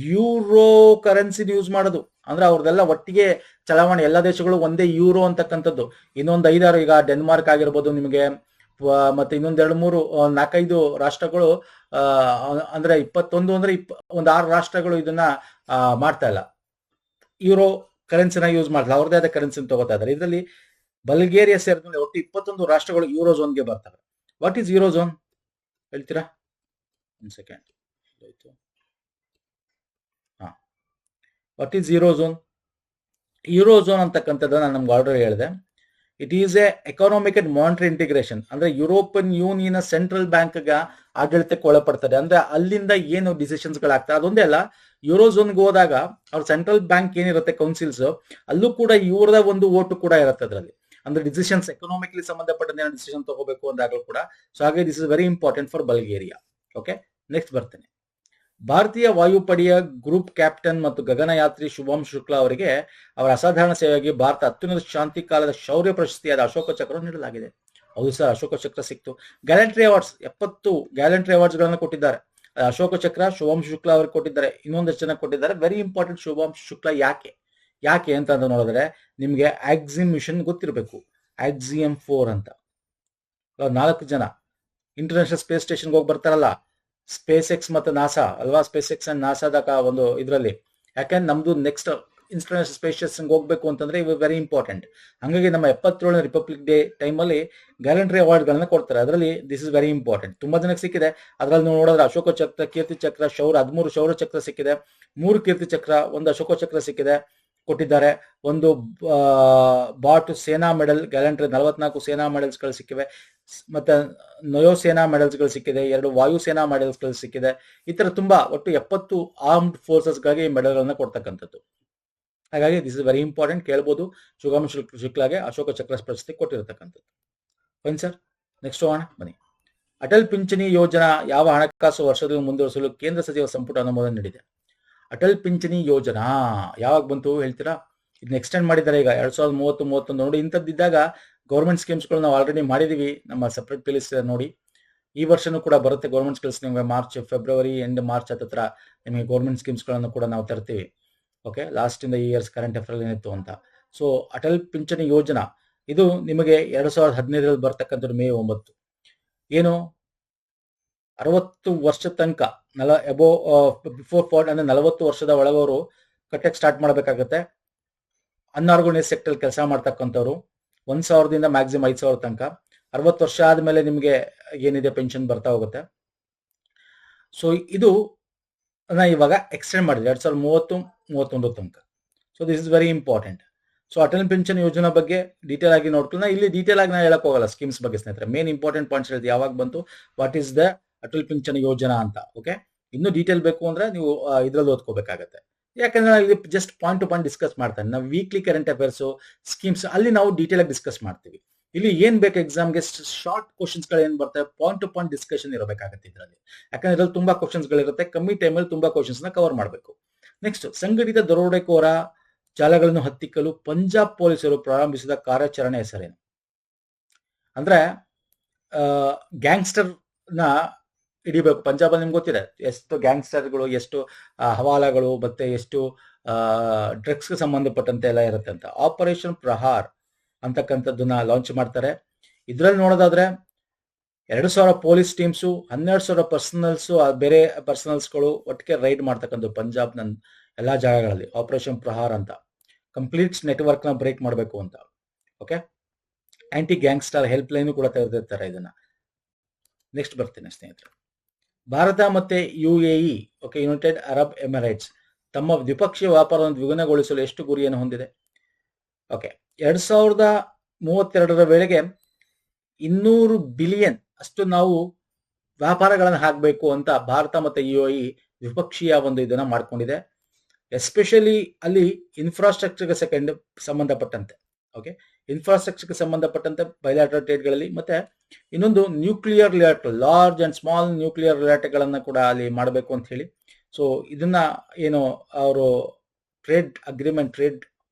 ಯೂರೋ ಕರೆನ್ಸಿ ಯೂಸ್ ಮಾಡೋದು. ಅಂದ್ರೆ ಅವ್ರದೆಲ್ಲ ಒಟ್ಟಿಗೆ ಚಲಾವಣೆ, ಎಲ್ಲ ದೇಶಗಳು ಒಂದೇ ಯೂರೋ ಅಂತಕ್ಕಂಥದ್ದು. ಇನ್ನೊಂದು 5-6 ಈಗ ಡೆನ್ಮಾರ್ಕ್ ಆಗಿರ್ಬೋದು ನಿಮಗೆ, ಮತ್ತೆ ಇನ್ನೊಂದು 2-3 4-5 ರಾಷ್ಟ್ರಗಳು ಅಂದ್ರೆ 21 ಅಂದ್ರೆ ಒಂದು 6 ರಾಷ್ಟ್ರಗಳು ಇದನ್ನ ಮಾಡ್ತಾ ಇಲ್ಲ, ಯೂರೋ ಕರೆನ್ಸಿನ ಯೂಸ್ ಮಾಡಲ್ಲ, ಅವ್ರದೇ ಆದ ಕರೆನ್ಸಿನ ತಗೋತಾ ಇದ್ದಾರೆ. ಇದರಲ್ಲಿ ಬಲ್ಗೇರಿಯಾ ಸೇರಿದ್ಮೇಲೆ ಒಟ್ಟು 21 ರಾಷ್ಟ್ರಗಳು ಯೂರೋ ಝೋನ್ಗೆ ಬರ್ತವೆ. ವಾಟ್ ಈಸ್ ಯೂರೋ ಝೋನ್ ಹೇಳ್ತೀರಾ? ಒಂದು second. What is euro zone? Euro zone ಅಂತಕ್ಕಂಥದ್ದು ನಾನು ನಮ್ಗೆ ಆಲ್ರೆಡಿ ಹೇಳಿದೆ. It is A economic and monetary integration. ಅಂದ್ರೆ ಯುರೋಪಿಯನ್ ಯೂನಿಯನ್ ಸೆಂಟ್ರಲ್ ಬ್ಯಾಂಕ್ಗೆ ಆಡಳಿತಕ್ಕೆ ಒಳಪಡ್ತದೆ. ಅಂದ್ರೆ ಅಲ್ಲಿಂದ ಏನು ಡಿಸಿಷನ್ಸ್ ಗಳಾಗ್ತದೆ ಅದೊಂದೇ ಅಲ್ಲ, ಯೂರೋ ಝೋನ್ಗೆ ಹೋದಾಗ ಅವ್ರ ಸೆಂಟ್ರಲ್ ಬ್ಯಾಂಕ್ ಏನಿರುತ್ತೆ ಕೌನ್ಸಿಲ್ಸ್, ಅಲ್ಲೂ ಕೂಡ ಇವ್ರದ ಒಂದು ಓಟು ಕೂಡ ಇರುತ್ತೆ ಅದರಲ್ಲಿ. ಅಂದ್ರೆ ಡಿಸಿಷನ್ಸ್ ಎಕನಾಮಿಕ್ಲಿ ಸಂಬಂಧಪಟ್ಟ ಡಿಸಿಷನ್ ತಗೋಬೇಕು ಅಂದಾಗಲೂ ಕೂಡ. ಸೊ ಹಾಗೆ this is very important for Bulgaria. Okay, next ಬರ್ತೇನೆ. ಭಾರತೀಯ ವಾಯುಪಡೆಯ ಗ್ರೂಪ್ ಕ್ಯಾಪ್ಟನ್ ಮತ್ತು ಗಗನಯಾತ್ರಿ ಶುಭಂ ಶುಕ್ಲಾ ಅವರಿಗೆ ಅವರ ಅಸಾಧಾರಣ ಸೇವೆಗೆ ಭಾರತ ಅತ್ಯುನ್ನತ ಶಾಂತಿ ಕಾಲದ ಶೌರ್ಯ ಪ್ರಶಸ್ತಿಯಾದ ಅಶೋಕ ಚಕ್ರ ನೀಡಲಾಗಿದೆ. ಹೌದು ಸರ್, ಅಶೋಕ ಚಕ್ರ ಸಿಕ್ತು. ಗ್ಯಾಲಂಟ್ರಿ ಅವಾರ್ಡ್ಸ್ 70 ಗ್ಯಾಲಂಟ್ರಿ ಅವಾರ್ಡ್ಸ್ ಗಳನ್ನ ಕೊಟ್ಟಿದ್ದಾರೆ. ಅಶೋಕ ಚಕ್ರ ಶುಭಂ ಶುಕ್ಲಾ ಅವ್ರಿಗೆ ಕೊಟ್ಟಿದ್ದಾರೆ, ಇನ್ನೊಂದಷ್ಟು ಜನ ಕೊಟ್ಟಿದ್ದಾರೆ. ವೆರಿ ಇಂಪಾರ್ಟೆಂಟ್ ಶುಭಂ ಶುಕ್ಲಾ. ಯಾಕೆ ಅಂತ ನೋಡಿದ್ರೆ, ನಿಮ್ಗೆ ಆಕ್ಸಿಮ್ ಮಿಷನ್ ಗೊತ್ತಿರಬೇಕು, ಆಕ್ಸಿಯಂ 4 ಅಂತ 4 ಜನ ಇಂಟರ್ನ್ಯಾಷನಲ್ ಸ್ಪೇಸ್ ಸ್ಟೇಷನ್ಗೆ ಹೋಗಿ ಬರ್ತಾರಲ್ಲ, ಸ್ಪೇಸ್ ಎಕ್ಸ್ ಮತ್ತು ನಾಸಾ ಅಲ್ವಾ? ಸ್ಪೇಸ್ ಎಕ್ಸ್ ಅಂಡ್ ನಾಸಾದ ಒಂದು ಇದರಲ್ಲಿ, ಯಾಕಂದ್ರೆ ನಮ್ದು ನೆಕ್ಸ್ಟ್ ಇಂಟರ್ನ್ಯಾಷನಲ್ ಸ್ಪೇಸ್ ಸ್ಟೇಷನ್ಗೆ ಹೋಗ್ಬೇಕು ಅಂತಂದ್ರೆ ಇವು ವೆರಿ ಇಂಪಾರ್ಟೆಂಟ್. ಹಾಗಾಗಿ ನಮ್ಮ 77ನೇ ರಿಪಬ್ಲಿಕ್ ಡೇ ಟೈಮಲ್ಲಿ ಗ್ಯಾಲಂಟ್ರಿ ಅವಾರ್ಡ್ ಗಳನ್ನ ಕೊಡ್ತಾರೆ. ಅದರಲ್ಲಿ ದಿಸ್ ಇಸ್ ವೆರಿ ಇಂಪಾರ್ಟೆಂಟ್. ತುಂಬಾ ಜನಕ್ಕೆ ಸಿಕ್ಕಿದೆ. ಅದರಲ್ಲಿ ನೋಡಿದ್ರೆ ಅಶೋಕ ಚಕ್ರ, ಕೀರ್ತಿ ಚಕ್ರ, 13 ಶೌರ್ಯ ಚಕ್ರ ಸಿಕ್ಕಿದೆ, 3 ಕೀರ್ತಿ ಚಕ್ರ, 1 ಅಶೋಕ ಚಕ್ರ ಸಿಕ್ಕಿದೆ ಕೊಟ್ಟಿದ್ದಾರೆ. ಒಂದು ಬಾಟ್ ಸೇನಾ ಮೆಡಲ್, ಗ್ಯಾಲಂಟ್ರಿ 44 ಸೇನಾ ಮೆಡಲ್ಸ್ ಗಳು ಸಿಕ್ಕಿವೆ. ಮತ್ತೆ ನಯೋ ಸೇನಾ ಮೆಡಲ್ಸ್ ಗಳು ಸಿಕ್ಕಿದೆ, 2 ವಾಯು ಸೇನಾ ಮೆಡಲ್ಸ್ ಗಳು ಸಿಕ್ಕಿದೆ. ಈ ತರ ತುಂಬಾ ಒಟ್ಟು 70 ಆರ್ಮ್ಡ್ ಫೋರ್ಸಸ್ ಗಾಗಿ ಮೆಡಲ್ ಗಳನ್ನ ಕೊಡ್ತಕ್ಕಂಥದ್ದು. ಹಾಗಾಗಿ ದಿಸ್ ಇಸ್ ವೆರಿ ಇಂಪಾರ್ಟೆಂಟ್. ಕೇಳಬಹುದು, ಶುಭಂ ಶುಕ್ಲಾಗೆ ಅಶೋಕ ಚಕ್ರ ಪ್ರಶಸ್ತಿ ಕೊಟ್ಟಿರತಕ್ಕಂಥದ್ದು. ಫೈನ್ ಸರ್, ನೆಕ್ಸ್ಟ್ ಹೋಗೋಣ ಬನ್ನಿ. ಅಟಲ್ ಪಿಂಚಣಿ ಯೋಜನಾ ಯಾವ ಹಣಕಾಸು ವರ್ಷದಲ್ಲಿ ಮುಂದುವರಿಸಲು ಕೇಂದ್ರ ಸಚಿವ ಸಂಪುಟ ಅನುಮೋದನೆ ನೀಡಿದೆ? ಅಟಲ್ ಪಿಂಚಣಿ ಯೋಜನಾ ಯಾವಾಗ ಬಂತು ಹೇಳ್ತೀರಾ? ಇದನ್ನ ಎಕ್ಸ್ಟೆಂಡ್ ಮಾಡಿದ್ದಾರೆ ಈಗ 2030-31. ನೋಡಿ, ಇಂಥದ್ದಿದ್ದಾಗ ಗೌರ್ಮೆಂಟ್ ಸ್ಕೀಮ್ಸ್ ಗಳು ನಾವು ಆಲ್ರೆಡಿ ಮಾಡಿದೀವಿ ನಮ್ಮ ಸೆಪರೇಟ್ ಪ್ಲೇಸ್ ನೋಡಿ. ಈ ವರ್ಷನೂ ಕೂಡ ಬರುತ್ತೆ ಗೌರ್ಮೆಂಟ್ ಸ್ಕೀಮ್ಸ್. ನಿಮಗೆ ಫೆಬ್ರವರಿ ಎಂಡ್ ಮಾರ್ಚ್ ಹತ್ರ ನಿಮಗೆ ಗೌರ್ಮೆಂಟ್ ಸ್ಕೀಮ್ಸ್ ಗಳನ್ನು ಕೂಡ ನಾವು ತರ್ತೀವಿ. ಓಕೆ, ಲಾಸ್ಟ್ ಇಂದ ಈ ಇಯರ್ಸ್ ಕರೆಂಟ್ ಅಫೇರ್ ಏನಿತ್ತು ಅಂತ. ಸೊ ಅಟಲ್ ಪಿಂಚಣಿ ಯೋಜನಾ ಇದು ನಿಮಗೆ 2015 ಬರ್ತಕ್ಕಂಥದ್ದು ಮೇ 9. ಏನು 60 ವರ್ಷ ತನಕ ಬಿಫೋರ್ 40 ಅಂದ್ರೆ 40 ವರ್ಷದ ಒಳಗವರು ಕಟ್ಟಕ್ಕೆ ಸ್ಟಾರ್ಟ್ ಮಾಡಬೇಕಾಗತ್ತೆ. ಅನ್ಆರ್ಗನೈಸ್ ಸೆಕ್ಟರ್ ಕೆಲಸ ಮಾಡ್ತಕ್ಕಂಥವ್ರು 1,000ದಿಂದ ಮ್ಯಾಕ್ಸಿಮಮ್ 5,000 ತನಕ. 60 ವರ್ಷ ಆದ್ಮೇಲೆ ನಿಮಗೆ ಏನಿದೆ ಪೆನ್ಷನ್ ಬರ್ತಾ ಹೋಗುತ್ತೆ. ಸೊ ಇದು ಇವಾಗ ಎಕ್ಸ್ಟೆಂಡ್ ಮಾಡಿದೆ 2030-31 ತನಕ. So this is very important. So Atal ಪಿಂಚಣಿ ಯೋಜನಾ ಬಗ್ಗೆ ಡೀಟೇಲ್ ಆಗಿ ನೋಡ್ಕೊಳ್ಳೋಣ. ಇಲ್ಲಿ ಡೀಟೇಲ್ ಆಗಿ ನಾನು ಹೇಳಕ್ ಹೋಗಲ್ಲ ಸ್ಕೀಮ್ಸ್ ಬಗ್ಗೆ ಸ್ನೇಹಿತರೆ. ಮೇನ್ ಇಂಪಾರ್ಟೆಂಟ್ ಪಾಯಿಂಟ್ಸ್ ಹೇಳಿದೆ ಯಾವಾಗ ಬಂತು, ವಾಟ್ ಈಸ್ ದ ಅಟಲ್ ಪಿಂಚಣಿ ಯೋಜನಾ ಅಂತ. ಓಕೆ, ಇನ್ನು ಡೀಟೇಲ್ ಬೇಕು ಅಂದ್ರೆ ನೀವು ಇದ್ರಲ್ಲಿ ಓದ್ಕೋಬೇಕಾಗತ್ತೆ. ಯಾಕಂದ್ರೆ ನಾವು ಇಲ್ಲಿ just point to point discuss ಮಾಡ್ತಾನೆ. ನಾವು ವೀಕ್ಲಿ ಕರೆಂಟ್ ಅಫೇರ್ಸ್ ಸ್ಕೀಮ್ಸ್ ಅಲ್ಲಿ ನಾವು ಡೀಟೇಲ್ ಆಗಿ ಡಿಸ್ಕಸ್ ಮಾಡ್ತೀವಿ. ಇಲ್ಲಿ ಏನ್ ಬೇಕು ಎಕ್ಸಾಮ್ಗೆ ಶಾರ್ಟ್ ಕ್ವಶನ್ಸ್ ಗಳು ಏನ್ ಬರ್ತವೆ, ಪಾಯಿಂಟ್ ಟು ಪಾಯಿಂಟ್ ಡಿಸ್ಕಷನ್ ಇರಬೇಕಾಗುತ್ತೆ ಇದರಲ್ಲಿ. ಯಾಕಂದ್ರೆ ಇದ್ರಲ್ಲಿ ತುಂಬಾ ಕ್ವಶನ್ಸ್ ಗಳಿರುತ್ತೆ, ಕಮ್ಮಿ ಟೈಮಲ್ಲಿ ತುಂಬಾ ಕ್ವಶನ್ಸ್ ನ ಕವರ್ ಮಾಡಬೇಕು. ನೆಕ್ಸ್ಟ್, ಸಂಘಟಿತ ದರೋಡೆಕೋರ ಜಾಲಗಳನ್ನು ಹತ್ತಿಕ್ಕಲು ಪಂಜಾಬ್ ಪೊಲೀಸರು ಪ್ರಾರಂಭಿಸಿದ ಕಾರ್ಯಾಚರಣೆ ಹೆಸರೇನು? ಅಂದ್ರೆ ಗ್ಯಾಂಗ್ಸ್ಟರ್ ನ ಹಿಡಿಬೇಕು. ಪಂಜಾಬ್ ಅಲ್ಲಿ ನಿಮ್ಗೆ ಗೊತ್ತಿದೆ ಎಷ್ಟು ಗ್ಯಾಂಗ್ಸ್ಟರ್ಗಳು, ಎಷ್ಟು ಹವಾಲಾಗಳು, ಮತ್ತೆ ಎಷ್ಟು ಡ್ರಗ್ಸ್ ಗೆ ಸಂಬಂಧಪಟ್ಟಂತೆ ಎಲ್ಲ ಇರುತ್ತೆ ಅಂತ. ಆಪರೇಷನ್ ಪ್ರಹಾರ್ ಅಂತಕ್ಕಂಥದ್ದನ್ನ ಲಾಂಚ್ ಮಾಡ್ತಾರೆ. ಇದ್ರಲ್ಲಿ ನೋಡೋದಾದ್ರೆ 2,000 ಪೊಲೀಸ್ ಟೀಮ್ಸು, 12,000 ಪರ್ಸನಲ್ಸ್, ಬೇರೆ ಪರ್ಸನಲ್ಸ್ಗಳು ಒಟ್ಟಿಗೆ ರೈಡ್ ಮಾಡ್ತಕ್ಕಂಥ ಪಂಜಾಬ್ ನ ಎಲ್ಲಾ ಜಾಗಗಳಲ್ಲಿ. ಆಪರೇಷನ್ ಪ್ರಹಾರ್ ಅಂತ ಕಂಪ್ಲೀಟ್ ನೆಟ್ವರ್ಕ್ ನ ಬ್ರೇಕ್ ಮಾಡಬೇಕು ಅಂತ. Okay, anti gangster help line ಕೂಡ ತೆಗೆದಿರ್ತಾರೆ ಇದನ್ನ. ನೆಕ್ಸ್ಟ್ ಬರ್ತೀನಿ ಸ್ನೇಹಿತರೆ. ಭಾರತ ಮತ್ತೆ UAE, okay, United Arab Emirates ತಮ್ಮ ದ್ವಿಪಕ್ಷೀಯ ವ್ಯಾಪಾರವನ್ನು ದ್ವಿಗುಣಗೊಳಿಸಲು ಎಷ್ಟು ಗುರಿಯನ್ನು ಹೊಂದಿದೆ? ಓಕೆ, 2032 ವೇಳೆಗೆ 200 ಬಿಲಿಯನ್ ಅಷ್ಟು ನಾವು ವ್ಯಾಪಾರಗಳನ್ನು ಹಾಕಬೇಕು ಅಂತ ಭಾರತ ಮತ್ತೆ UAE ದ್ವಿಪಕ್ಷೀಯ ಒಂದು ಇದನ್ನ ಮಾಡ್ಕೊಂಡಿದೆ. ಎಸ್ಪೆಷಲಿ ಅಲ್ಲಿ ಇನ್ಫ್ರಾಸ್ಟ್ರಕ್ಚರ್ಗೆ ಸಂಬಂಧಪಟ್ಟಂತೆ. ಓಕೆ, ಇನ್ಫ್ರಾಸ್ಟ್ರಕ್ಚರ್ಗೆ ಸಂಬಂಧಪಟ್ಟಂತೆ ಬಯಲಾಟರಲ್ ಟ್ರೇಡ್ಗಳಲ್ಲಿ, ಮತ್ತೆ ಇನ್ನೊಂದು nuclear related, large and small nuclear ರಿಲೇಟೆಡ್ಗಳನ್ನ ಕೂಡ ಅಲ್ಲಿ ಮಾಡಬೇಕು ಅಂತ ಹೇಳಿ. ಸೊ ಇದನ್ನ ಏನು ಅವರು ಟ್ರೇಡ್ ಅಗ್ರಿಮೆಂಟ್, ಟ್ರೇಡ್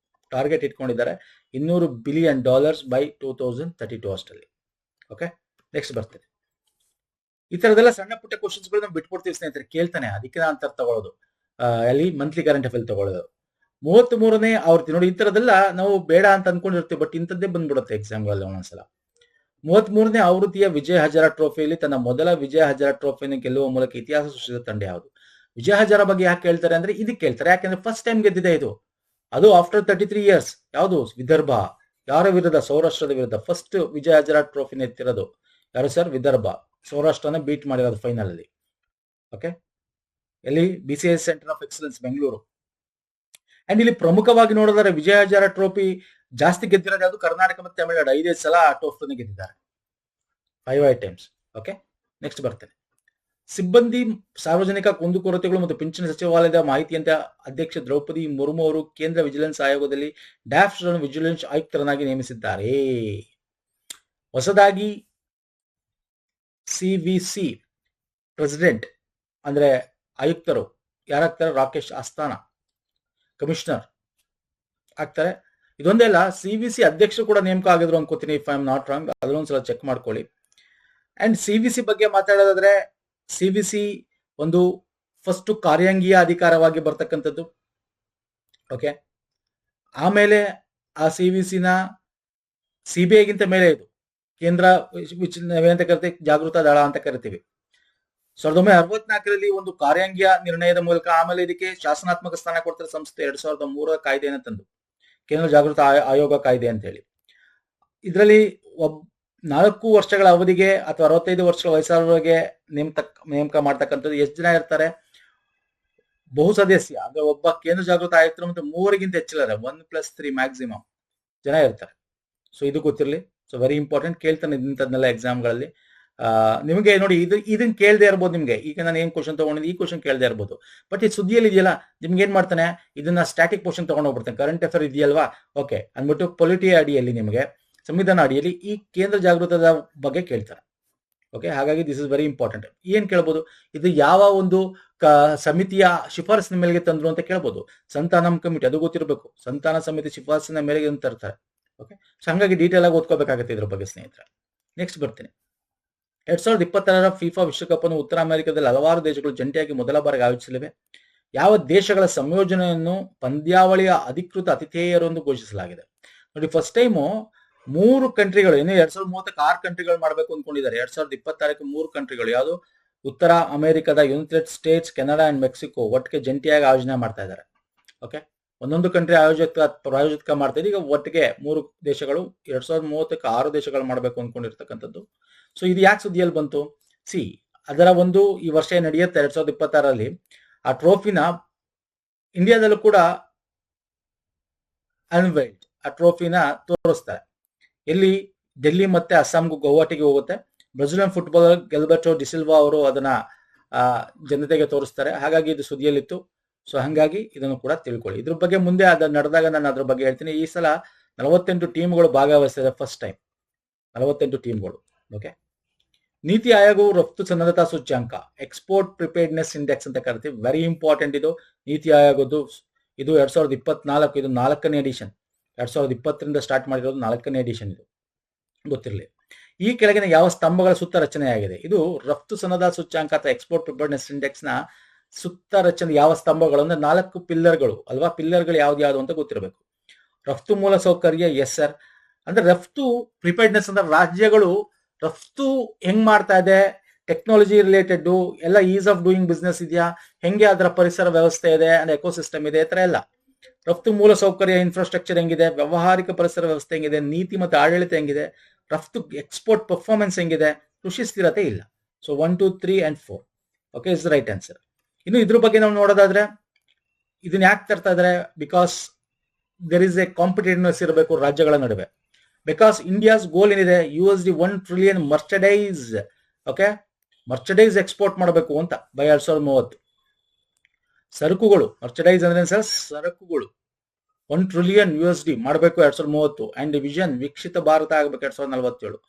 ಟಾರ್ಗೆಟ್ ಇಟ್ಕೊಂಡಿದ್ದಾರೆ $200 ಬಿಲಿಯನ್ ಬೈ 2032 ಅಷ್ಟರಲ್ಲಿ. ಓಕೆ, ನೆಕ್ಸ್ಟ್ ಬರ್ತದೆ. ಈ ತರದೆಲ್ಲ ಸಣ್ಣ ಪುಟ್ಟ ಕ್ವಶನ್ಸ್ ಗಳು ನಾವು ಬಿಟ್ಕೊಡ್ತೀವಿ ಸ್ನೇಹಿತರೆ, ಕೇಳ್ತಾನೆ, ಅದಕ್ಕೆ ನಾನು ತಗೊಳ್ಳೋದು ಅಲ್ಲಿ ಮಂತ್ಲಿ ಕರೆಂಟ್ ಅಫೇರ್ ತಗೊಳ್ಳೋದು. 33ನೇ ಆವೃತ್ತಿ ನೋಡಿ, ಈ ತರದೆಲ್ಲ ನಾವು ಬೇಡ ಅಂತ ಅನ್ಕೊಂಡಿರ್ತೀವಿ, ಬಟ್ ಇಂಥದ್ದೇ ಬಂದ್ಬಿಡುತ್ತೆ ಎಕ್ಸಾಮ್ಗಳಲ್ಲಿ ಒಂದೊಂದ್ಸಲ. 33ನೇ ಆವೃತ್ತಿಯ ವಿಜಯ್ ಹಜಾರಾ ಟ್ರೋಫಿಯಲ್ಲಿ ತನ್ನ ಮೊದಲ ವಿಜಯ್ ಹಜಾರಾ ಟ್ರೋಫಿಯನ್ನು ಗೆಲ್ಲುವ ಮೂಲಕ ಇತಿಹಾಸ ಸೃಷ್ಟಿಸಿದ ತಂಡ ಯಾವುದು? ವಿಜಯ್ ಹಜಾರಾ ಬಗ್ಗೆ ಯಾಕೆ ಕೇಳ್ತಾರೆ ಅಂದ್ರೆ ಇದಕ್ಕೆ ಕೇಳ್ತಾರೆ, ಯಾಕಂದ್ರೆ ಫಸ್ಟ್ ಟೈಮ್ ಗೆದ್ದಿದೆ ಇದು, ಅದು ಆಫ್ಟರ್ 33 ಇಯರ್ಸ್. ಯಾವುದು? ವಿದರ್ಭ. ಯಾರ ವಿರುದ್ಧ? ಸೌರಾಷ್ಟ್ರದ ವಿರುದ್ಧ ಫಸ್ಟ್ ವಿಜಯ್ ಹಜಾರಾ ಟ್ರೋಫಿನ ಎತ್ತಿರೋದು ಯಾರು ಸರ್? ವಿದರ್ಭ. ಸೌರಾಷ್ಟ್ರನ ಬೀಟ್ ಮಾಡಿರೋದು ಫೈನಲ್ ಅಲ್ಲಿ. ಓಕೆ, ಎಲ್ಲಿ? BCS centre of excellence Bengaluru. And ಇಲ್ಲಿ ಪ್ರಮುಖವಾಗಿ ನೋಡಿದ್ರೆ ವಿಜಯ್ ಹಜಾರಾ ಟ್ರೋಫಿ ಜಾಸ್ತಿ ಗೆದ್ದಿರೋದು ಯಾವುದು? ಕರ್ನಾಟಕ ಮತ್ತು ತಮಿಳುನಾಡು 5 ಸಲ ಆ ಟ್ರೋಫಿನ ಗೆದ್ದಿದ್ದಾರೆ, 5 ಟೈಮ್ಸ್. ಓಕೆ, ನೆಕ್ಸ್ಟ್ ಬರ್ತೇನೆ. ಸಿಬ್ಬಂದಿ ಸಾರ್ವಜನಿಕ ಕುಂದುಕೊರತೆಗಳು ಮತ್ತು ಪಿಂಚಣಿ ಸಚಿವಾಲಯದ ಮಾಹಿತಿಯಂತೆ ಅಧ್ಯಕ್ಷೆ ದ್ರೌಪದಿ ಮುರ್ಮು ಅವರು ಕೇಂದ್ರ ವಿಜಿಲೆನ್ಸ್ ಆಯೋಗದಲ್ಲಿ ಡ್ಯಾಫ್ಸ್ ವಿಜಿಲೆನ್ಸ್ ಆಯುಕ್ತರನ್ನಾಗಿ ನೇಮಿಸಿದ್ದಾರೆ. ಹೊಸದಾಗಿ CVC ಪ್ರೆಸಿಡೆಂಟ್ ಅಂದ್ರೆ ಆಯುಕ್ತರು ಯಾರಾಗ್ತಾರೆ? ರಾಕೇಶ್ ಅಸ್ಥಾನಾ ಕಮಿಷನರ್ ಆಗ್ತಾರೆ. ಇದೊಂದೇ ಅಲ್ಲ, CVC ಅಧ್ಯಕ್ಷರು ಕೂಡ ನೇಮಕ ಆಗಿದ್ರು ಅನ್ಕೋತೀನಿ, if I am not wrong. ಅದನ್ನೊಂದ್ಸಲ ಚೆಕ್ ಮಾಡ್ಕೊಳ್ಳಿ. ಅಂಡ್ CVC ಬಗ್ಗೆ ಮಾತಾಡೋದಾದ್ರೆ CVC ಒಂದು ಫಸ್ಟ್ ಕಾರ್ಯಾಂಗೀಯ ಅಧಿಕಾರವಾಗಿ ಬರ್ತಕ್ಕಂಥದ್ದು. ಓಕೆ, ಆಮೇಲೆ ಆ CVC-ನ CBI-ಗಿಂತ ಮೇಲೆ ಇದು ಕೇಂದ್ರ ನಾವೇನಂತ ಕರಿತೀವಿ, ಜಾಗೃತ ದಳ ಅಂತ ಕರಿತೀವಿ. 1964ರಲ್ಲಿ ಒಂದು ಕಾರ್ಯಾಂಗೀಯ ನಿರ್ಣಯದ ಮೂಲಕ ಆಮೇಲೆ ಇದಕ್ಕೆ ಶಾಸನಾತ್ಮಕ ಸ್ಥಾನ ಕೊಡ್ತಾರೆ ಸಂಸ್ಥೆ. 2003 ಕಾಯ್ದೆಯನ್ನು ತಂದು ಕೇಂದ್ರ ಜಾಗೃತ ಆಯೋಗ ಕಾಯ್ದೆ ಅಂತ ಹೇಳಿ. ಇದರಲ್ಲಿ 4 ವರ್ಷಗಳ ಅವಧಿಗೆ ಅಥವಾ 65 ವರ್ಷಗಳ ವಯಸ್ಸಾದವರಿಗೆ ನೇಮಕ ಮಾಡ್ತಕ್ಕಂಥದ್ದು. ಎಷ್ಟು ಜನ ಇರ್ತಾರೆ? ಬಹು ಸದಸ್ಯ ಅಂದ್ರೆ ಒಬ್ಬ ಕೇಂದ್ರ ಜಾಗೃತ ಆಯುಕ್ತರು ಮತ್ತು 3ಗಿಂತ ಹೆಚ್ಚಿಲ್ಲ, 1+3 ಮ್ಯಾಕ್ಸಿಮಮ್ ಜನ ಇರ್ತಾರೆ. ಸೊ ಇದು ಗೊತ್ತಿರಲಿ. ಸೊ ವೆರಿ ಇಂಪಾರ್ಟೆಂಟ್, ಕೇಳ್ತಾನೆ ಇಂಥದ್ನೆಲ್ಲ ಎಕ್ಸಾಮ್ಗಳಲ್ಲಿ. ನಿಮಗೆ ನೋಡಿ, ಇದನ್ನ ಕೇಳದೆ ಇರ್ಬೋದು ನಿಮ್ಗೆ. ಈಗ ನಾನು ಏನ್ ಕ್ವಶನ್ ತಗೊಂಡಿದ್ದೆ, ಈ ಕ್ವಶನ್ ಕೇಳದೆ ಇರ್ಬೋದು, ಬಟ್ ಈ ಸುದ್ದಿಯಲ್ಲಿ ಇದೆಯಲ್ಲ, ನಿಮ್ಗೆ ಏನ್ ಮಾಡ್ತಾನೆ, ಇದನ್ನ ಸ್ಟ್ಯಾಟಿಕ್ ಕ್ವಶನ್ ತಗೊಂಡು ಹೋಗ್ಬಿಡ್ತಾನೆ. ಕರೆಂಟ್ ಅಫೇರ್ ಇದೆಯಲ್ವಾ, ಓಕೆ ಅಂದ್ಬಿಟ್ಟು ಪೊಲಿಟಿ ಅಡಿಯಲ್ಲಿ ನಿಮಗೆ ಸಂವಿಧಾನ ಅಡಿಯಲ್ಲಿ ಈ ಕೇಂದ್ರ ಜಾಗೃತದ ಬಗ್ಗೆ ಕೇಳ್ತಾರೆ. ಓಕೆ, ಹಾಗಾಗಿ ದಿಸ್ ಇಸ್ ವೆರಿ ಇಂಪಾರ್ಟೆಂಟ್. ಏನ್ ಕೇಳ್ಬೋದು? ಇದು ಯಾವ ಒಂದು ಸಮಿತಿಯ ಶಿಫಾರಸಿನ ಮೇಲೆಗೆ ತಂದ್ರು ಅಂತ ಕೇಳ್ಬೋದು. ಸಂತಾನಂ ಕಮಿಟಿ, ಅದು ಗೊತ್ತಿರಬೇಕು. ಸಂತಾನ ಸಮಿತಿ ಶಿಫಾರಸಿನ ಮೇಲೆಗೆ ತರ್ತಾರೆ. ಓಕೆ, ಸೊ ಹಂಗಾಗಿ ಡೀಟೇಲ್ ಆಗಿ ಓದ್ಕೋಬೇಕಾಗುತ್ತೆ ಇದ್ರ ಬಗ್ಗೆ ಸ್ನೇಹಿತರೆ. ನೆಕ್ಸ್ಟ್ ಬರ್ತೀನಿ. 2026ರ ಫಿಫಾ ವಿಶ್ವಕಪ್ ಅನ್ನು ಉತ್ತರ ಅಮೆರಿಕದಲ್ಲಿ ಹಲವಾರು ದೇಶಗಳು ಜಂಟಿಯಾಗಿ ಮೊದಲ ಬಾರಿಗೆ ಆಯೋಜಿಸಲಿವೆ. ಯಾವ ದೇಶಗಳ ಸಂಯೋಜನೆಯನ್ನು ಪಂದ್ಯಾವಳಿಯ ಅಧಿಕೃತ ಆತಿಥೇಯರು ಎಂದು ಘೋಷಿಸಲಾಗಿದೆ? ನೋಡಿ, ಫಸ್ಟ್ ಟೈಮು 3 ಕಂಟ್ರಿಗಳು, ಇನ್ನು 2030ಕ್ಕೆ 6 ಕಂಟ್ರಿಗಳು ಮಾಡಬೇಕು ಅಂದ್ಕೊಂಡಿದ್ದಾರೆ. 2026ಕ್ಕೆ 3 ಕಂಟ್ರಿಗಳು, ಯಾವುದು? ಉತ್ತರ ಅಮೆರಿಕದ United States, Canada and Mexico ಒಟ್ಟಿಗೆ ಜಂಟಿಯಾಗಿ ಆಯೋಜನೆ ಮಾಡ್ತಾ ಇದ್ದಾರೆ. ಓಕೆ, ಒಂದೊಂದು ಕಂಟ್ರಿ ಪ್ರಾಯೋಜಕ ಮಾಡ್ತಾ ಇದೆ. ಈಗ ಒಟ್ಟಿಗೆ 3 ದೇಶಗಳು 2030ಕ್ಕೆ 6 ದೇಶಗಳು ಮಾಡಬೇಕು ಅಂದ್ಕೊಂಡಿರ್ತಕ್ಕಂಥದ್ದು. ಸೊ ಇದು ಯಾಕೆ ಸುದ್ದಿಯಲ್ಲಿ ಬಂತು? ಅದರ ಒಂದು ಈ ವರ್ಷ ನಡೆಯುತ್ತೆ 2026ರಲ್ಲಿ. ಆ ಟ್ರೋಫಿನ ಇಂಡಿಯಾದಲ್ಲೂ ಕೂಡ ಅನ್ವೈಲ್ಡ್ ಆ ಟ್ರೋಫಿನ ತೋರಿಸ್ತಾರೆ. ಎಲ್ಲಿ? ಡೆಲ್ಲಿ ಮತ್ತೆ ಅಸ್ಸಾಂಗೂ ಗೌಹಾಟಿಗೆ ಹೋಗುತ್ತೆ. ಬ್ರೆಜಿಲಿಯನ್ ಫುಟ್ಬಾಲರ್ ಗೆಲ್ಬರ್ಟೋ ಡಿಸಿಲ್ವಾ ಅವರು ಅದನ್ನ ಜನತೆಗೆ ತೋರಿಸ್ತಾರೆ. ಹಾಗಾಗಿ ಇದು ಸುದ್ದಿಯಲ್ಲಿತ್ತು. ಸೊ ಹಂಗಾಗಿ ಇದನ್ನು ಕೂಡ ತಿಳ್ಕೊಳ್ಳಿ. ಇದ್ರ ಬಗ್ಗೆ ಮುಂದೆ ಅದ ನಡೆದಾಗ ನಾನು ಅದ್ರ ಬಗ್ಗೆ ಹೇಳ್ತೀನಿ. ಈ ಸಲ 48 ಟೀಮ್ಗಳು ಭಾಗವಹಿಸಿದೆ, ಫಸ್ಟ್ ಟೈಮ್ 48 ಟೀಮ್ಗಳು. ಓಕೆ. ನೀತಿ ಆಯೋಗವು ರಫ್ತು ಸನ್ನದ್ಧತಾ ಸೂಚ್ಯಾಂಕ, ಎಕ್ಸ್ಪೋರ್ಟ್ ಪ್ರಿಪೇರ್ಡ್ನೆಸ್ ಇಂಡೆಕ್ಸ್ ಅಂತ ಕರಿತೀವಿ. ವೆರಿ ಇಂಪಾರ್ಟೆಂಟ್ ಇದು ನೀತಿ ಆಯೋಗದ್ದು. ಇದು 2024, ಇದು 4ನೇ ಎಡಿಷನ್. 2020ರಿಂದ ಸ್ಟಾರ್ಟ್ ಮಾಡಿರೋದು 4ನೇ ಎಡಿಷನ್. ಇದು ಗೊತ್ತಿರಲಿ. ಈ ಕೆಳಗಿನ ಯಾವ ಸ್ತಂಭಗಳ ಸುತ್ತ ರಚನೆಯಾಗಿದೆ? ಇದು ರಫ್ತು ಸನ್ನದ್ಧತಾ ಸೂಚ್ಯಾಂಕ ಅಥವಾ ಎಕ್ಸ್ಪೋರ್ಟ್ ಪ್ರಿಪೇರ್ಡ್ನೆಸ್ ಇಂಡೆಕ್ಸ್ ನ ಸುತ್ತ ರಚನೆ ಯಾವ ಸ್ತಂಭಗಳು ಅಂದ್ರೆ 4 ಪಿಲ್ಲರ್ಗಳು ಅಲ್ವಾ? ಪಿಲ್ಲರ್ಗಳು ಯಾವ್ದು ಅಂತ ಗೊತ್ತಿರಬೇಕು. ರಫ್ತು ಮೂಲ ಸೌಕರ್ಯ, ಎಸ್ ಸರ್. ಅಂದ್ರೆ ರಫ್ತು ಪ್ರಿಪೇರ್ಡ್ನೆಸ್ ಅಂದ್ರೆ ರಾಜ್ಯಗಳು ರಫ್ತು ಹೆಂಗ್ ಮಾಡ್ತಾ ಇದೆ, ಟೆಕ್ನಾಲಜಿ ರಿಲೇಟೆಡ್ ಎಲ್ಲ, ಈಸ್ ಆಫ್ ಡೂಯಿಂಗ್ ಬಿಸ್ನೆಸ್ ಇದೆಯಾ, ಹೆಂಗೆ ಅದರ ಪರಿಸರ ವ್ಯವಸ್ಥೆ ಇದೆ ಅಂಡ್ ಎಕೋಸಿಸ್ಟಮ್ ಇದೆ, ಈ ತರ ಎಲ್ಲ. ರಫ್ತು ಮೂಲ ಸೌಕರ್ಯ, ಇನ್ಫ್ರಾಸ್ಟ್ರಕ್ಚರ್ ಹೆಂಗಿದೆ, ವ್ಯವಹಾರಿಕ ಪರಿಸರ ವ್ಯವಸ್ಥೆ ಹೆಂಗಿದೆ, ನೀತಿ ಮತ್ತು ಆಡಳಿತ ಹೆಂಗಿದೆ, ರಫ್ತು ಎಕ್ಸ್ಪೋರ್ಟ್ ಪರ್ಫಾರ್ಮೆನ್ಸ್ ಹೆಂಗಿದೆ, ಕೃಷಿ ಸ್ಥಿರತೆ ಇಲ್ಲ. So 1, 2, 3 and 4 okay is right answer. ಇನ್ನು ಇದ್ರ ಬಗ್ಗೆ ನಾವು ನೋಡೋದಾದ್ರೆ ಇದನ್ನ ಯಾಕೆ ತರ್ತಾ ಇದಾರೆ? Because there is a competitiveness ಇರಬೇಕು ರಾಜ್ಯಗಳ ನಡುವೆ. ಬಿಕಾಸ್ ಇಂಡಿಯಾಸ್ ಗೋಲ್ ಏನಿದೆ, USD 1 trillion merchandise, okay, merchandise export ಮಾಡಬೇಕು ಅಂತ ಬೈ 2030. ಸರಕುಗಳು, ಮರ್ಚಡೈಸ್ ಅಂದ್ರೆ ಸರ್ ಸರಕುಗಳು 1 ಟ್ರಿಲಿಯನ್ USD ಮಾಡಬೇಕು 2030. ಅಂಡ್ ವಿಷನ್ ವಿಕಸಿತ ಭಾರತ ಆಗಬೇಕು 2047.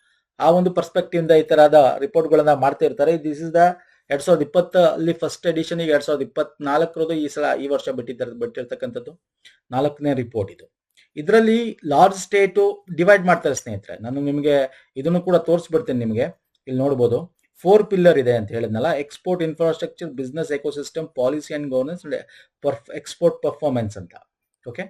ಆ ಒಂದು ಪರ್ಸ್ಪೆಕ್ಟಿವ್ ಇಂದ ಈ ತರಹದ ರಿಪೋರ್ಟ್ ಗಳನ್ನ ಮಾಡ್ತಾ ಇರ್ತಾರೆ. ದಿಸ್ ಇಸ್ ದ 2020 ಅಲ್ಲಿ ಫಸ್ಟ್ ಎಡಿಷನ್. ಈಗ 2024 ಈ ವರ್ಷ ಬಿಟ್ಟಿರ್ತಕ್ಕಂಥದ್ದು 4ನೇ ರಿಪೋರ್ಟ್ ಇದು. ಇದರಲ್ಲಿ ಲಾರ್ಜ್ ಸ್ಟೇಟ್ ಡಿವೈಡ್ ಮಾಡ್ತಾರೆ ಸ್ನೇಹಿತರೆ. ನಾನು ನಿಮಗೆ ಇದನ್ನು ಕೂಡ ತೋರಿಸ್ಬಿಡ್ತೇನೆ. ನಿಮಗೆ ಇಲ್ಲಿ ನೋಡ್ಬೋದು 4 ಪಿಲ್ಲರ್ ಇದೆ ಅಂತ ಹೇಳಿದ್ನಲ್ಲ. Export infrastructure, business ecosystem, policy and governance, export performance ಅಂತ. ಓಕೆ,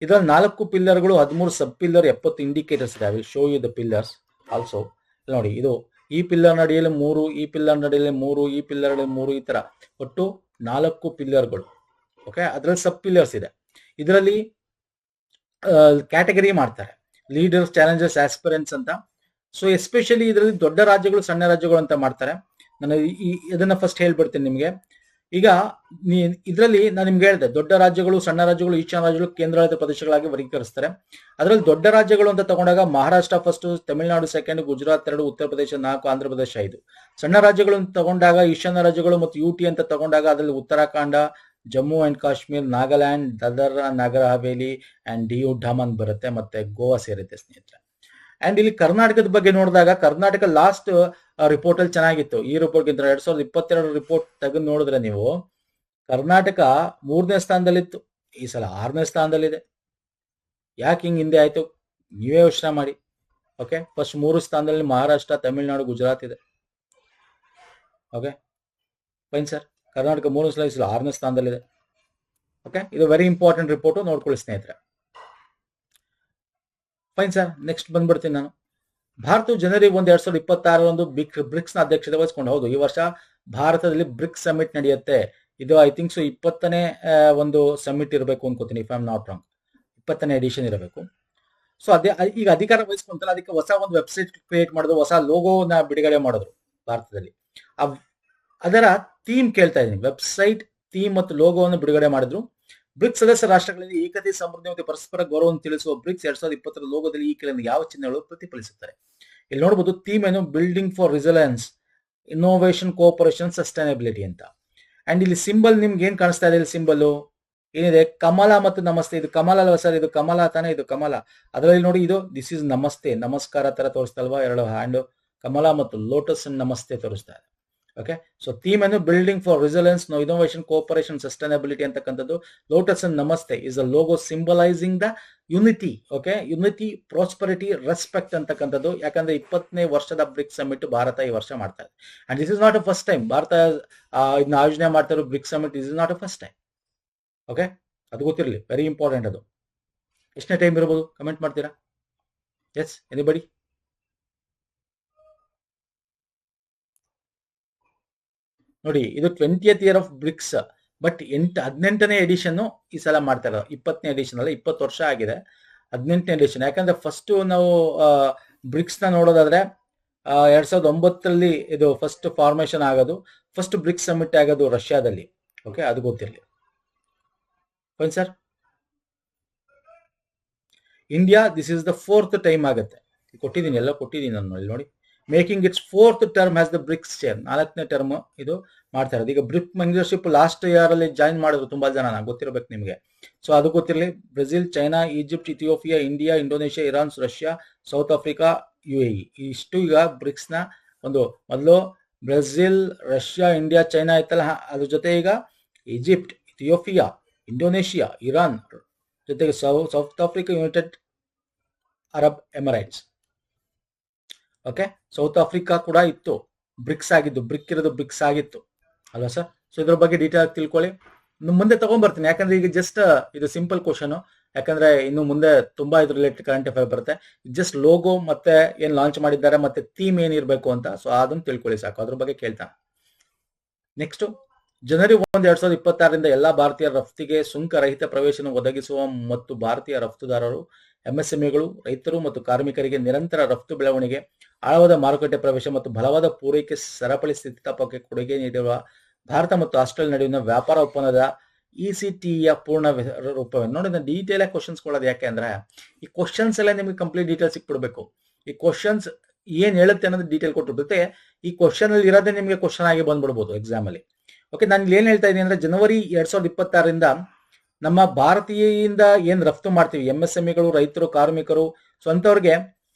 ಇದರಲ್ಲಿ 4 ಪಿಲ್ಲರ್ಗಳು, 13 ಸಬ್ ಪಿಲ್ಲರ್, 70 ಇಂಡಿಕೇಟರ್ಸ್ ಇದೆ. I will show you the pillars also. ನೋಡಿ, ಇದು ಈ ಪಿಲ್ಲರ್ ನಡಿಯಲ್ಲಿ 3, ಈ ಪಿಲ್ಲರ್ ನಡಿಯಲ್ಲಿ 3, ಈ ಪಿಲ್ಲರ್ 3, ಈ ತರ ಒಟ್ಟು 4 ಪಿಲ್ಲರ್ಗಳು. ಓಕೆ, ಅದರಲ್ಲಿ ಸಬ್ ಪಿಲ್ಲರ್ಸ್ ಇದೆ. ಇದರಲ್ಲಿ ಕ್ಯಾಟಗರಿ ಮಾಡ್ತಾರೆ, ಲೀಡರ್ಸ್, ಚಾಲೆಂಜರ್ಸ್, ಆಸ್ಪಿರೆಂಟ್ಸ್ ಅಂತ. ಸೊ ಎಸ್ಪೆಷಲಿ ಇದರಲ್ಲಿ ದೊಡ್ಡ ರಾಜ್ಯಗಳು, ಸಣ್ಣ ರಾಜ್ಯಗಳು ಅಂತ ಮಾಡ್ತಾರೆ. ನಾನು ಇದನ್ನ ಫಸ್ಟ್ ಹೇಳ್ಬಿಡ್ತೀನಿ ನಿಮಗೆ. ಈಗ ಇದರಲ್ಲಿ ನಾನು ನಿಮ್ಗೆ ಹೇಳಿದೆ, ದೊಡ್ಡ ರಾಜ್ಯಗಳು, ಸಣ್ಣ ರಾಜ್ಯಗಳು, ಈಶಾನ್ಯ ರಾಜ್ಯಗಳು, ಕೇಂದ್ರಾಡಳಿತ ಪ್ರದೇಶಗಳಾಗಿ ವರ್ಗೀಕರಿಸ್ತಾರೆ. ಅದರಲ್ಲಿ ದೊಡ್ಡ ರಾಜ್ಯಗಳು ಅಂತ ತಗೊಂಡಾಗ ಮಹಾರಾಷ್ಟ್ರ ಫಸ್ಟ್, ತಮಿಳುನಾಡು ಸೆಕೆಂಡ್, ಗುಜರಾತ್ 2, ಉತ್ತರ ಪ್ರದೇಶ 4, ಆಂಧ್ರ ಪ್ರದೇಶ 5. ಸಣ್ಣ ರಾಜ್ಯಗಳು ಅಂತ ತಗೊಂಡಾಗ ಈಶಾನ್ಯ ರಾಜ್ಯಗಳು ಮತ್ತು UT ಅಂತ ತಗೊಂಡಾಗ ಅದರಲ್ಲಿ ಉತ್ತರಾಖಂಡ, ಜಮ್ಮು ಅಂಡ್ ಕಾಶ್ಮೀರ್, ನಾಗಾಲ್ಯಾಂಡ್, ದದರ್, ನಗರ ಹವೇಲಿ ಅಂಡ್ ಡಿಯು ಡಾಮನ್ ಬರುತ್ತೆ, ಮತ್ತೆ ಗೋವಾ ಸೇರುತ್ತೆ ಸ್ನೇಹಿತರೆ. ಅಂಡ್ ಇಲ್ಲಿ ಕರ್ನಾಟಕದ ಬಗ್ಗೆ ನೋಡಿದಾಗ, ಕರ್ನಾಟಕ ಲಾಸ್ಟ್ ರಿಪೋರ್ಟ್ ಅಲ್ಲಿ ಚೆನ್ನಾಗಿತ್ತು. ಈ ರಿಪೋರ್ಟ್ ಗಿಂತ 2022 ರಿಪೋರ್ಟ್ ತೆಗೆದು ನೋಡಿದ್ರೆ ನೀವು, ಕರ್ನಾಟಕ 3ನೇ ಸ್ಥಾನದಲ್ಲಿತ್ತು, ಈ ಸಲ 6ನೇ ಸ್ಥಾನದಲ್ಲಿದೆ. ಯಾಕೆ ಹಿಂಗ್ ಹಿಂದೆ ಆಯ್ತು ನೀವೇ ಯೋಚನೆ ಮಾಡಿ. ಓಕೆ, ಫಸ್ಟ್ 3 ಸ್ಥಾನದಲ್ಲಿ ಮಹಾರಾಷ್ಟ್ರ, ತಮಿಳುನಾಡು, ಗುಜರಾತ್ ಇದೆ. Okay fine sir. ಕರ್ನಾಟಕ 3 ಸಲ 6ನೇ ಸ್ಥಾನದಲ್ಲಿದೆ. ಓಕೆ, ಇದು ವೆರಿ ಇಂಪಾರ್ಟೆಂಟ್ ರಿಪೋರ್ಟ್, ನೋಡ್ಕೊಳ್ಳಿ ಸ್ನೇಹಿತರೆ. Fine sir. ನೆಕ್ಸ್ಟ್ ಬಂದ್ಬಿಡ್ತೀನಿ ನಾನು. ಭಾರತವು ಜನವರಿ 1, 2026 ಬ್ರಿಕ್ಸ್ ನ ಅಧ್ಯಕ್ಷತೆ ವಹಿಸಿಕೊಂಡು. ಹೌದು, ಈ ವರ್ಷ ಭಾರತದಲ್ಲಿ ಬ್ರಿಕ್ಸ್ ಸಮಿಟ್ ನಡೆಯುತ್ತೆ. ಇದು ಐ ಥಿಂಕ್ ಸೊ 20ನೇ ಒಂದು ಸಮಿಟ್ ಇರಬೇಕು ಅನ್ಕೋತೀನಿ, if I am not wrong. 20ನೇ ಎಡಿಷನ್ ಇರಬೇಕು. ಸೊ ಅದೇ ಈಗ ಅಧಿಕಾರ ವಹಿಸ್ಕೊಂತಲ್ಲ, ಅದಕ್ಕೆ ಹೊಸ ಒಂದು ವೆಬ್ಸೈಟ್ ಕ್ರಿಯೇಟ್ ಮಾಡೋದು, ಹೊಸ ಲೋಗೋನ ಬಿಡುಗಡೆ ಮಾಡಿದ್ರು ಭಾರತದಲ್ಲಿ. ಅದರ ಥೀಮ್ ಕೇಳ್ತಾ ಇದ್ದೀನಿ, ವೆಬ್ಸೈಟ್ ಥೀಮ್ ಮತ್ತು ಲೋಗೋವನ್ನು ಬಿಡುಗಡೆ ಮಾಡಿದ್ರು. ಬ್ರಿಕ್ಸ್ ಸದಸ್ಯ ರಾಷ್ಟ್ರಗಳಲ್ಲಿ ಏಕತೆ, ಸಮೃದ್ಧಿ ಮತ್ತು ಪರಸ್ಪರ ಗೌರವವನ್ನು ತಿಳಿಸುವ ಬ್ರಿಕ್ಸ್ 2020 ಲೋಗೋದಲ್ಲಿ ಈ ಕೆಳಗಿನ ಯಾವ ಚಿಹ್ನೆಗಳು ಪ್ರತಿಫಲಿಸುತ್ತಾರೆ? ಇಲ್ಲಿ ನೋಡಬಹುದು, ಥೀಮ್ ಏನು, building for resilience, innovation, cooperation, sustainability ಅಂತ. ಅಂಡ್ ಇಲ್ಲಿ ಸಿಂಬಲ್ ನಿಮ್ಗೆ ಏನ್ ಕಾಣಿಸ್ತಾ ಇದೆ? ಇಲ್ಲಿ ಸಿಂಬಲ್ ಏನಿದೆ, ಕಮಲ ಮತ್ತು ನಮಸ್ತೆ. ಇದು ಕಮಲ ಅಲ್ವಾ ಸರ್? ಇದು ಕಮಲ ತಾನೇ, ಇದು ಕಮಲ. ಅದರಲ್ಲಿ ನೋಡಿ, ಇದು ದಿಸ್ ಇಸ್ ನಮಸ್ತೆ, ನಮಸ್ಕಾರ ತರ ತೋರಿಸ್ತಾ ಅಲ್ವಾ? 2 ಹ್ಯಾಂಡ್ ಕಮಲ ಮತ್ತು ಲೋಟಸ್ ನಮಸ್ತೆ ತೋರಿಸ್ತಾ ಇದೆ. ಓಕೆ, ಸೊ ಥೀಮ್ ಅನ್ನು building for resilience, innovation, cooperation, sustainability ಅಂತಕ್ಕಂಥದ್ದು. Lotus and namaste is a logo symbolising the unity. Okay, unity, prosperity, respect ಅಂತಕ್ಕಂಥದ್ದು. ಯಾಕಂದ್ರೆ 20ನೇ ವರ್ಷದ ಬ್ರಿಕ್ಸ್ ಸಮಿಟ್ ಭಾರತ ಈ ವರ್ಷ ಮಾಡ್ತಾ ಇದೆ. And this is not a first time ಭಾರತ ಇದನ್ನ ಆಯೋಜನೆ ಮಾಡ್ತಾ ಇರೋ BRICS summit. This is not a first time. Okay, ಅದು ಗೊತ್ತಿರಲಿ, ವೆರಿ ಇಂಪಾರ್ಟೆಂಟ್ ಅದು. ಎಷ್ಟನೇ ಟೈಮ್ ಇರ್ಬೋದು ಕಮೆಂಟ್ ಮಾಡ್ತೀರಾ? Yes, anybody? ನೋಡಿ, ಇದು 20th year of BRICS. But 18ನೇ ಎಡಿಷನ್ ಈ ಸಲ ಮಾಡ್ತಾ ಇರೋದು. 20ನೇ ಎಡಿಷನ್ ಅಲ್ಲ, 20 ವರ್ಷ ಆಗಿದೆ, 18ನೇ ಎಡಿಷನ್. ಯಾಕಂದ್ರೆ ಫಸ್ಟ್ ನಾವು ಬ್ರಿಕ್ಸ್ ನ ನೋಡೋದಾದ್ರೆ 2009 ಇದು ಫಸ್ಟ್ ಫಾರ್ಮೇಶನ್ ಆಗೋದು, ಫಸ್ಟ್ ಬ್ರಿಕ್ಸ್ ಸಮಿಟ್ ಆಗೋದು ರಷ್ಯಾದಲ್ಲಿ. ಓಕೆ, ಅದು ಗೊತ್ತಿರಲಿ. Fine sir. India this is the 4th time ಆಗುತ್ತೆ. ಕೊಟ್ಟಿದ್ದೀನಿ, ಎಲ್ಲ ಕೊಟ್ಟಿದ್ದೀನಿ ನಾನು ಇಲ್ಲಿ ನೋಡಿ. Making its 4th term has the BRICS chair. 4ನೇ ಟರ್ಮ್ ಇದು ಮಾಡ್ತಾ ಇರೋದು. ಈಗ ಬ್ರಿಕ್ ಮೆಂಬರ್ಶಿಪ್ ಲಾಸ್ಟ್ ಇಯರ್ ಅಲ್ಲಿ ಜಾಯಿನ್ ಮಾಡಿದ್ರು ತುಂಬಾ ಜನ, ಗೊತ್ತಿರಬೇಕು ನಿಮಗೆ. ಸೊ ಅದು ಗೊತ್ತಿರಲಿ. Brazil, China, Egypt, Ethiopia, India, Indonesia, Iran, Russia, south Africa, UAE ಇಷ್ಟು ಈಗ ಬ್ರಿಕ್ಸ್ ನ ಒಂದು ಮೊದಲು ಬ್ರೆಜಿಲ್, ರಷ್ಯಾ, ಇಂಡಿಯಾ, ಚೈನಾ ಇತ್ತಲ್ಲ, ಅದ್ರ ಜೊತೆ ಈಗ ಈಜಿಪ್ಟ್, ಇಥಿಯೋಪಿಯಾ, ಇಂಡೋನೇಷಿಯಾ, ಇರಾನ್ ಜೊತೆಗೆ south Africa, United Arab Emirates. Okay, south Africa ಕೂಡ ಇತ್ತು, ಬ್ರಿಕ್ಸ್ ಆಗಿದ್ದು, ಬ್ರಿಕ್ ಇರೋದು ಬ್ರಿಕ್ಸ್ ಆಗಿತ್ತು ಅಲ್ವಾ ಸರ್. ಸೊ ಇದ್ರ ಬಗ್ಗೆ ಡೀಟೇಲ್ ತಿಳ್ಕೊಳ್ಳಿ. ಮುಂದೆ ತಗೊಂಡ್ಬರ್ತೀನಿ, ಯಾಕಂದ್ರೆ ಈಗ ಜಸ್ಟ್ ಇದು ಸಿಂಪಲ್ ಕ್ವಶನ್, ಯಾಕಂದ್ರೆ ಇನ್ನು ಮುಂದೆ ತುಂಬಾ ಇದ್ರ ರಿಲೇಟೆಡ್ ಕರೆಂಟ್ ಅಫೇರ್ ಬರುತ್ತೆ. ಜಸ್ಟ್ ಲೋಗೋ ಮತ್ತೆ ಏನ್ ಲಾಂಚ್ ಮಾಡಿದ್ದಾರೆ ಮತ್ತೆ ಥೀಮ್ ಏನಿರ್ಬೇಕು ಅಂತ, ಸೊ ಅದನ್ನ ತಿಳ್ಕೊಳ್ಳಿ ಸಾಕು, ಅದ್ರ ಬಗ್ಗೆ ಕೇಳ್ತಾನೆ. ನೆಕ್ಸ್ಟ್, ಜನವರಿ 1, 2026ರಿಂದ ಎಲ್ಲಾ ಭಾರತೀಯ ರಫ್ತಿಗೆ ಸುಂಕ ರಹಿತ ಪ್ರವೇಶನ ಒದಗಿಸುವ ಮತ್ತು ಭಾರತೀಯ ರಫ್ತುದಾರರು, MSMEಗಳು, ರೈತರು ಮತ್ತು ಕಾರ್ಮಿಕರಿಗೆ ನಿರಂತರ ರಫ್ತು ಬೆಳವಣಿಗೆ, ಆಳವಾದ ಮಾರುಕಟ್ಟೆ ಪ್ರವೇಶ ಮತ್ತು ಬಲವಾದ ಪೂರೈಕೆ ಸರಪಳಿ ಸ್ಥಿತಿಸ್ಥಾಪಕಕ್ಕೆ ಕೊಡುಗೆ ನೀಡಿರುವ ಭಾರತ ಮತ್ತು ಆಸ್ಟ್ರೇಲಿಯಾ ನಡುವಿನ ವ್ಯಾಪಾರ ಒಪ್ಪಂದದ ECTಯ ಪೂರ್ಣ ರೂಪವನ್ನು ನೋಡಿ. ನಾನು ಡೀಟೇಲ್ ಆಗಿ ಕ್ವಶನ್ಸ್ ಕೊಡೋದು ಯಾಕೆ ಅಂದ್ರೆ, ಈ ಕ್ವಶನ್ಸ್ ಎಲ್ಲ ನಿಮ್ಗೆ ಕಂಪ್ಲೀಟ್ ಡೀಟೇಲ್ಸ್ ಸಿಕ್ಬಿಡ್ಬೇಕು. ಈ ಕ್ವಶನ್ಸ್ ಏನ್ ಹೇಳುತ್ತೆ ಅನ್ನೋದು ಡೀಟೇಲ್ ಕೊಟ್ಟಿರುತ್ತೆ. ಈ ಕ್ವಶನ್ ಅಲ್ಲಿ ಇರೋದೇ ನಿಮ್ಗೆ ಕ್ವಶನ್ ಆಗಿ ಬಂದ್ಬಿಡ್ಬೋದು ಎಕ್ಸಾಮ್ ಅಲ್ಲಿ. ಓಕೆ, ನಾನು ಏನ್ ಹೇಳ್ತಾ ಇದ್ದೀನಿ ಅಂದ್ರೆ, ಜನವರಿ 2026ರಿಂದ ನಮ್ಮ ಭಾರತೀಯಿಂದ ಏನ್ ರಫ್ತು ಮಾಡ್ತೀವಿ, MSMEಗಳು, ರೈತರು, ಕಾರ್ಮಿಕರು, ಸ್ವಂತವ್ರಿಗೆ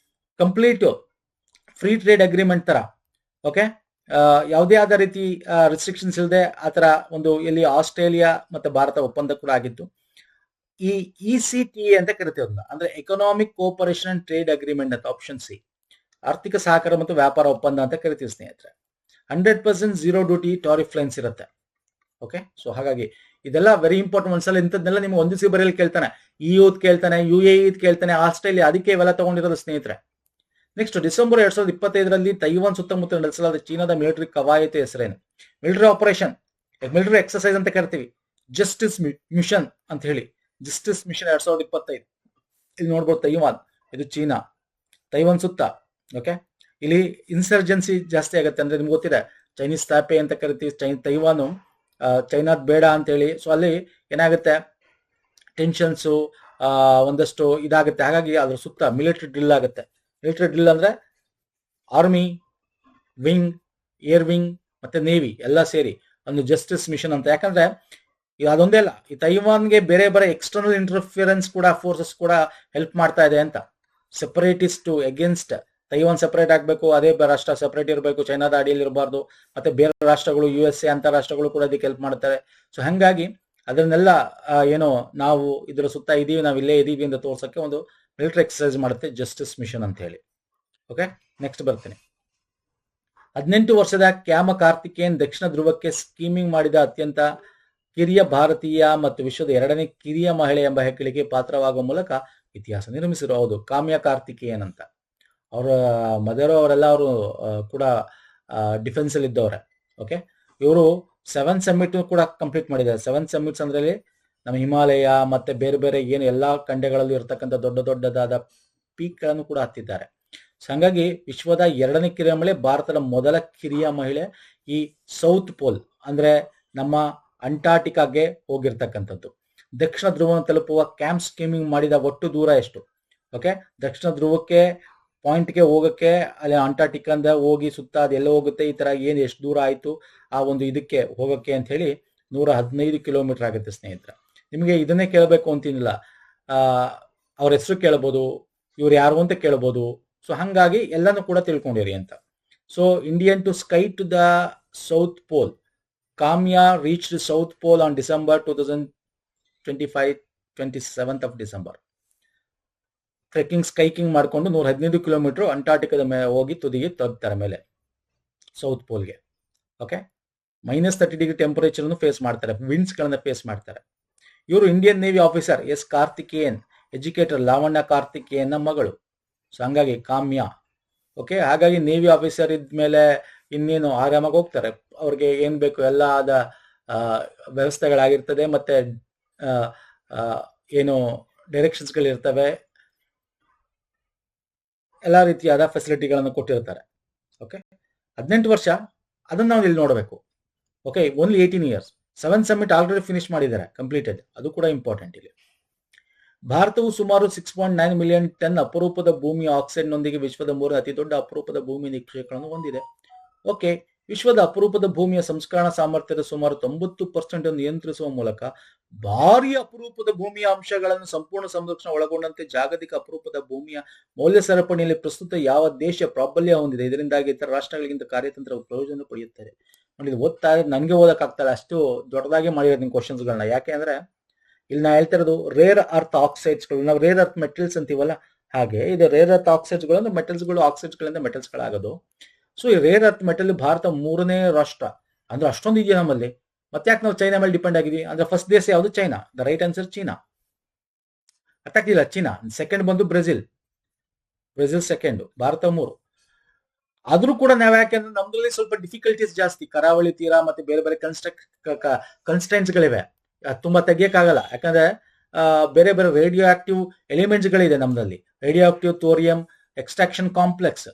ಕಂಪ್ಲೀಟ್ ಫ್ರೀ ಟ್ರೇಡ್ ಅಗ್ರಿಮೆಂಟ್ ತರ, ಓಕೆ, ಯಾವುದೇ ಆದ ರೀತಿ ರಿಸ್ಟ್ರಿಕ್ಷನ್ಸ್ ಇಲ್ಲದೆ ಆ ತರ ಒಂದು ಇಲ್ಲಿ ಆಸ್ಟ್ರೇಲಿಯಾ ಮತ್ತೆ ಭಾರತ ಒಪ್ಪಂದ ಕೂಡ ಆಗಿತ್ತು. ಈ ECTA ಅಂತ ಕರಿತೀವಿ ಅದನ್ನ, ಅಂದ್ರೆ economic cooperation and trade agreement ಅಂತ, ಆಪ್ಷನ್ ಸಿ, ಆರ್ಥಿಕ ಸಹಕಾರ ಮತ್ತು ವ್ಯಾಪಾರ ಒಪ್ಪಂದ ಅಂತ ಕರಿತೀವಿ ಸ್ನೇಹಿತರೆ. 100% ಝೀರೋ ಡ್ಯೂಟಿ ಟಾರಿಫ್ ಲೈನ್ಸ್ ಇರುತ್ತೆ. ಓಕೆ, ಸೊ ಹಾಗಾಗಿ ಇದೆಲ್ಲ ವೆರಿ ಇಂಪಾರ್ಟೆಂಟ್. ಒಂದ್ಸಲ ಇಂಥದ್ನೆಲ್ಲ ನಿಮ್ಗೆ ಒಂದಿಸಿ ಬರೆಯಲು ಕೇಳ್ತಾನೆ, EU ಕೇಳ್ತಾನೆ, UAE ಕೇಳ್ತಾನೆ, ಆಸ್ಟ್ರೇಲಿಯಾ, ಅದಕ್ಕೆ ಇವೆಲ್ಲ ತಗೊಂಡಿರೋದು ಸ್ನೇಹಿತರೆ. ನೆಕ್ಸ್ಟ್, ಡಿಸೆಂಬರ್ 2025ರಲ್ಲಿ ತೈವಾನ್ ಸುತ್ತಮುತ್ತ ನಡೆಸಲಾದ ಚೀನಾದ ಮಿಲಿಟರಿ ಕವಾಯತು ಹೆಸರೇನು? ಮಿಲಿಟರಿ ಆಪರೇಷನ್, ಮಿಲಿಟರಿ ಎಕ್ಸರ್ಸೈಸ್ ಅಂತ ಕರಿತೀವಿ, ಜಸ್ಟಿಸ್ ಮಿಷನ್ ಅಂತ ಹೇಳಿ. ಜಸ್ಟಿಸ್ ಮಿಷನ್ 2025 ಇಲ್ಲಿ ನೋಡ್ಬೋದು. ತೈವಾನ್, ಇದು ಚೀನಾ, ತೈವಾನ್ ಸುತ್ತ. ಓಕೆ, ಇಲ್ಲಿ ಇನ್ಸರ್ಜೆನ್ಸಿ ಜಾಸ್ತಿ ಆಗುತ್ತೆ. ಅಂದ್ರೆ ನಿಮ್ಗೆ ಗೊತ್ತಿದೆ, ಚೈನೀಸ್ ತಾಪೆ ಅಂತ ಕರಿತೀವಿ, ತೈವಾನು ಚೈನಾದ್ ಬೇಡ ಅಂತ ಹೇಳಿ. ಸೊ ಅಲ್ಲಿ ಏನಾಗುತ್ತೆ, ಟೆನ್ಷನ್ಸು ಒಂದಷ್ಟು ಇದಾಗುತ್ತೆ. ಹಾಗಾಗಿ ಅದ್ರ ಸುತ್ತ ಮಿಲಿಟರಿ ಡ್ರಿಲ್ ಆಗುತ್ತೆ. ಮಿಲಿಟರಿ ಡ್ರಿಲ್ ಅಂದ್ರೆ ಆರ್ಮಿ ವಿಂಗ್, ಏರ್ ವಿಂಗ್ ಮತ್ತೆ ನೇವಿ ಎಲ್ಲ ಸೇರಿ ಒಂದು ಜಸ್ಟಿಸ್ ಮಿಷನ್ ಅಂತ. ಯಾಕಂದ್ರೆ ಅದೊಂದೇ ಅಲ್ಲ, ಈ ತೈವಾನ್ಗೆ ಬೇರೆ ಬೇರೆ ಎಕ್ಸ್ಟರ್ನಲ್ ಇಂಟರ್ಫಿಯರೆನ್ಸ್ ಕೂಡ ಫೋರ್ಸಸ್ ಕೂಡ ಹೆಲ್ಪ್ ಮಾಡ್ತಾ ಇದೆ ಅಂತ. ಸೆಪರೇಟಿಸ್ಟ್ ಅಗೇನ್ಸ್ಟ್ ತೈವಾನ್ ಸೆಪರೇಟ್ ಆಗಬೇಕು, ಅದೇ ರಾಷ್ಟ್ರ ಸೆಪರೇಟ್ ಇರಬೇಕು, ಚೈನಾದ ಅಡಿಯಲ್ಲಿ ಇರಬಾರ್ದು, ಮತ್ತೆ ಬೇರೆ ರಾಷ್ಟ್ರಗಳು, USA ಅಂತ ರಾಷ್ಟ್ರಗಳು ಕೂಡ ಅದಕ್ಕೆ ಹೆಲ್ಪ್ ಮಾಡ್ತಾರೆ. ಸೊ ಹಂಗಾಗಿ ಅದನ್ನೆಲ್ಲ ಏನೋ ನಾವು ಇದರ ಸುತ್ತ ಇದೀವಿ, ನಾವು ಇಲ್ಲೇ ಇದೀವಿ ಅಂತ ತೋರ್ಸಕ್ಕೆ ಒಂದು ಮಿಲಿಟರಿ ಎಕ್ಸರ್ಸೈಸ್ ಮಾಡುತ್ತೆ, ಜಸ್ಟಿಸ್ ಮಿಷನ್ ಅಂತ ಹೇಳಿ. ಓಕೆ, ನೆಕ್ಸ್ಟ್ ಬರ್ತೀನಿ. 18 ವರ್ಷದ ಕ್ಯಾಮ ಕಾರ್ತಿಕೇಯನ್ ದಕ್ಷಿಣ ಧ್ರುವಕ್ಕೆ ಸ್ಕೀಮಿಂಗ್ ಮಾಡಿದ ಅತ್ಯಂತ ಕಿರಿಯ ಭಾರತೀಯ ಮತ್ತು ವಿಶ್ವದ 2ನೇ ಕಿರಿಯ ಮಹಿಳೆ ಎಂಬ ಹೆಗ್ಗಳಿಕೆ ಪಾತ್ರವಾಗುವ ಮೂಲಕ ಇತಿಹಾಸ ನಿರ್ಮಿಸಿರೋ. ಹೌದು, ಕಾಮ್ಯಾ ಕಾರ್ತಿಕೇಯನ್ ಅಂತ. ಅವರ ಮದರ್ ಅವರೆಲ್ಲ ಅವರು ಕೂಡ ಡಿಫೆನ್ಸ್ ಅಲ್ಲಿ ಇದ್ದವ್ರೆ. ಓಕೆ, ಇವರು 7 ಸಮ್ಮಿಟ್ ಕೂಡ ಕಂಪ್ಲೀಟ್ ಮಾಡಿದ್ದಾರೆ. 7 ಸಮ್ಮಿಟ್ಸ್ ಅಂದ್ರೆ ನಮ್ಮ ಹಿಮಾಲಯ ಮತ್ತೆ ಬೇರೆ ಬೇರೆ ಏನು ಎಲ್ಲಾ ಖಂಡಗಳಲ್ಲಿ ಇರತಕ್ಕಂಥ ದೊಡ್ಡ ದೊಡ್ಡದಾದ ಪೀಕ್ ಗಳನ್ನು ಕೂಡ ಹತ್ತಿದ್ದಾರೆ. ಸೊ ಹಂಗಾಗಿ ವಿಶ್ವದ 2ನೇ ಕಿರಿಯ ಮಹಿಳೆ, ಭಾರತದ ಮೊದಲ ಕಿರಿಯ ಮಹಿಳೆ. ಈ ಸೌತ್ ಪೋಲ್ ಅಂದ್ರೆ ನಮ್ಮ ಅಂಟಾರ್ಟಿಕಾಗೆ ಹೋಗಿರ್ತಕ್ಕಂಥದ್ದು. ದಕ್ಷಿಣ ಧ್ರುವವನ್ನು ತಲುಪುವ ಕ್ಯಾಂಪ್ ಸ್ಕೀಮಿಂಗ್ ಮಾಡಿದ ಒಟ್ಟು ದೂರ ಎಷ್ಟು? ಓಕೆ, ದಕ್ಷಿಣ ಧ್ರುವಕ್ಕೆ ಪಾಯಿಂಟ್ಗೆ ಹೋಗಕ್ಕೆ, ಅಲ್ಲಿ ಅಂಟಾರ್ಟಿಕಾ ಹೋಗಿ ಸುತ್ತ ಅದೆಲ್ಲ ಹೋಗುತ್ತೆ, ಈ ತರ ಏನು ಎಷ್ಟು ದೂರ ಆಯ್ತು ಆ ಒಂದು ಇದಕ್ಕೆ ಹೋಗಕ್ಕೆ ಅಂತ ಹೇಳಿ 115 ಕಿಲೋಮೀಟರ್ ಆಗುತ್ತೆ ಸ್ನೇಹಿತರೆ. ನಿಮಗೆ ಇದನ್ನೇ ಕೇಳಬೇಕು ಅಂತಿಲ್ಲ, ಅವ್ರ ಹೆಸರು ಕೇಳಬಹುದು, ಇವ್ರು ಯಾರು ಅಂತ ಕೇಳಬಹುದು. ಸೊ ಹಂಗಾಗಿ ಎಲ್ಲಾನು ಕೂಡ ತಿಳ್ಕೊಂಡಿರಿ ಅಂತ. So Indian to ski to the South Pole. Kaamya reached South Pole on December 2025, 27th of December. Trekking skiing ಮಾಡಿಕೊಂಡು 115 ಕಿಲೋಮೀಟರ್ ಅಂಟಾರ್ಟಿಕಾದ ಮೇಲೆ ಹೋಗಿ ತುದಿಗೆ ತಲುಪ್ತಾರೆ, ಮೇಲೆ ಸೌತ್ ಪೋಲ್ಗೆ. ಓಕೆ, -30 ಟೆಂಪರೇಚರ್ ಫೇಸ್ ಮಾಡ್ತಾರೆ, ವಿಂಡ್ಸ್ ಗಳನ್ನ ಫೇಸ್ ಮಾಡ್ತಾರೆ. ಇವರು Indian navy officer S. Karthikeyan, educator Lavanya Karthikeyan ಮಗಳು. ಸೊ ಹಂಗಾಗಿ ಕಾಮ್ಯಾ. ಓಕೆ, ಹಾಗಾಗಿ ನೇವಿ ಆಫೀಸರ್ ಇದ್ಮೇಲೆ ಇನ್ನೇನು ಆರಾಮಾಗಿ ಹೋಗ್ತಾರೆ. ಅವ್ರಿಗೆ ಏನ್ ಬೇಕು ಎಲ್ಲ ಆದ ವ್ಯವಸ್ಥೆಗಳಾಗಿರ್ತದೆ, ಮತ್ತೆ ಏನು ಡೈರೆಕ್ಷನ್ಸ್ಗಳಿರ್ತವೆ, ಎಲ್ಲಾ ರೀತಿಯಾದ ಫೆಸಿಲಿಟಿಗಳನ್ನು ಕೊಟ್ಟಿರ್ತಾರೆ. ಓಕೆ, 18 ವರ್ಷ, ಅದನ್ನ ನಾವು ಇಲ್ಲಿ ನೋಡಬೇಕು. Okay, only 18 years. 7 summit already finish ಮಾಡಿದ್ದಾರೆ, ಕಂಪ್ಲೀಟೆಡ್. ಅದು ಕೂಡ ಇಂಪಾರ್ಟೆಂಟ್ ಇಲ್ಲಿ. ಭಾರತವು ಸುಮಾರು 6.9 ಮಿಲಿಯನ್ ಟನ್ ಅಪರೂಪದ ಭೂಮಿಯ ಆಕ್ಸೈಡ್ನೊಂದಿಗೆ ವಿಶ್ವದ 3 ಅತಿ ದೊಡ್ಡ ಅಪರೂಪದ ಭೂಮಿ ನಿಕ್ಷೇಪಗಳನ್ನು ಹೊಂದಿದೆ. ಓಕೆ, ವಿಶ್ವದ ಅಪರೂಪದ ಭೂಮಿಯ ಸಂಸ್ಕರಣಾ ಸಾಮರ್ಥ್ಯದ ಸುಮಾರು 90% ನಿಯಂತ್ರಿಸುವ ಮೂಲಕ ಭಾರಿ ಅಪರೂಪದ ಭೂಮಿಯ ಅಂಶಗಳನ್ನು ಸಂಪೂರ್ಣ ಸಂರಕ್ಷಣೆ ಒಳಗೊಂಡಂತೆ ಜಾಗತಿಕ ಅಪರೂಪದ ಭೂಮಿಯ ಮೌಲ್ಯ ಸರಪಣಿಯಲ್ಲಿ ಪ್ರಸ್ತುತ ಯಾವ ದೇಶ ಪ್ರಾಬಲ್ಯ ಹೊಂದಿದೆ. ಇದರಿಂದಾಗಿ ಇತರ ರಾಷ್ಟ್ರಗಳಿಗಿಂತ ಕಾರ್ಯತಂತ್ರ ಪ್ರಯೋಜನ ಪಡೆಯುತ್ತದೆ. ನೋಡಿ, ಇದು ಓದ್ತಾ ಇದ್ರೆ ನನಗೆ ಓದಕ್ಕಾಗ್ತಲ್ಲ, ಅಷ್ಟು ದೊಡ್ಡದಾಗಿ ಮಾಡಿರೋದು ಕ್ವಶನ್ಸ್ಗಳನ್ನ. ಯಾಕೆ ಅಂದ್ರೆ ಇಲ್ಲಿ ನಾ ಹೇಳ್ತಾ ಇರೋದು ರೇರ್ ಅರ್ತ್ ಆಕ್ಸೈಡ್ಸ್ಗಳು, ನಾವು ರೇರ್ ಅರ್ತ್ ಮೆಟಲ್ಸ್ ಅಂತೀವಲ್ಲ, ಹಾಗೆ ಇದು ರೇರ್ ಅರ್ತ್ ಆಕ್ಸೈಡ್ಸ್ಗಳು ಅಂದ್ರೆ ಮೆಟಲ್ಸ್ಗಳು, ಆಕ್ಸೈಡ್ಸ್ಗಳಿಂದ ಮೆಟಲ್ಸ್ಗಳಾಗೋದು. ಸೊ ಈ ರೇರ್ ಅರ್ತ್ ಮೆಟಲ್ ಭಾರತ 3ನೇ ರಾಷ್ಟ್ರ, ಅಂದ್ರೆ ಅಷ್ಟೊಂದು ಇದೆಯಾ ನಮ್ಮಲ್ಲಿ. ಮತ್ತೆ ಯಾಕೆ ನಾವು ಚೈನಾ ಮೇಲೆ ಡಿಪೆಂಡ್ ಆಗಿದ್ವಿ ಅಂದ್ರೆ ಫಸ್ಟ್ ದೇಶ ಯಾವುದು? China. The right answer China. ಅರ್ಥ ಆಗ್ತಿಲ್ಲ? ಚೀನಾ. ಸೆಕೆಂಡ್ ಬಂದು ಬ್ರೆಜಿಲ್ ಸೆಕೆಂಡ್, ಭಾರತ 3. ಆದ್ರೂ ಕೂಡ ನಾವ್ ಯಾಕೆಂದ್ರೆ ನಮ್ದ್ರಲ್ಲಿ ಸ್ವಲ್ಪ ಡಿಫಿಕಲ್ಟೀಸ್ ಜಾಸ್ತಿ, ಕರಾವಳಿ ತೀರ ಮತ್ತೆ ಬೇರೆ ಬೇರೆ ಕನ್ಸ್ಟೆಂಟ್ಸ್ ಗಳಿವೆ, ತುಂಬಾ ತೆಗಿಯಕ್ಕಾಗಲ್ಲ. ಯಾಕಂದ್ರೆ ಬೇರೆ ಬೇರೆ ರೇಡಿಯೋ ಆಕ್ಟಿವ್ ಎಲಿಮೆಂಟ್ಸ್ ಗಳಿದೆ ನಮ್ದಲ್ಲಿ. Radioactive, thorium, extraction complex,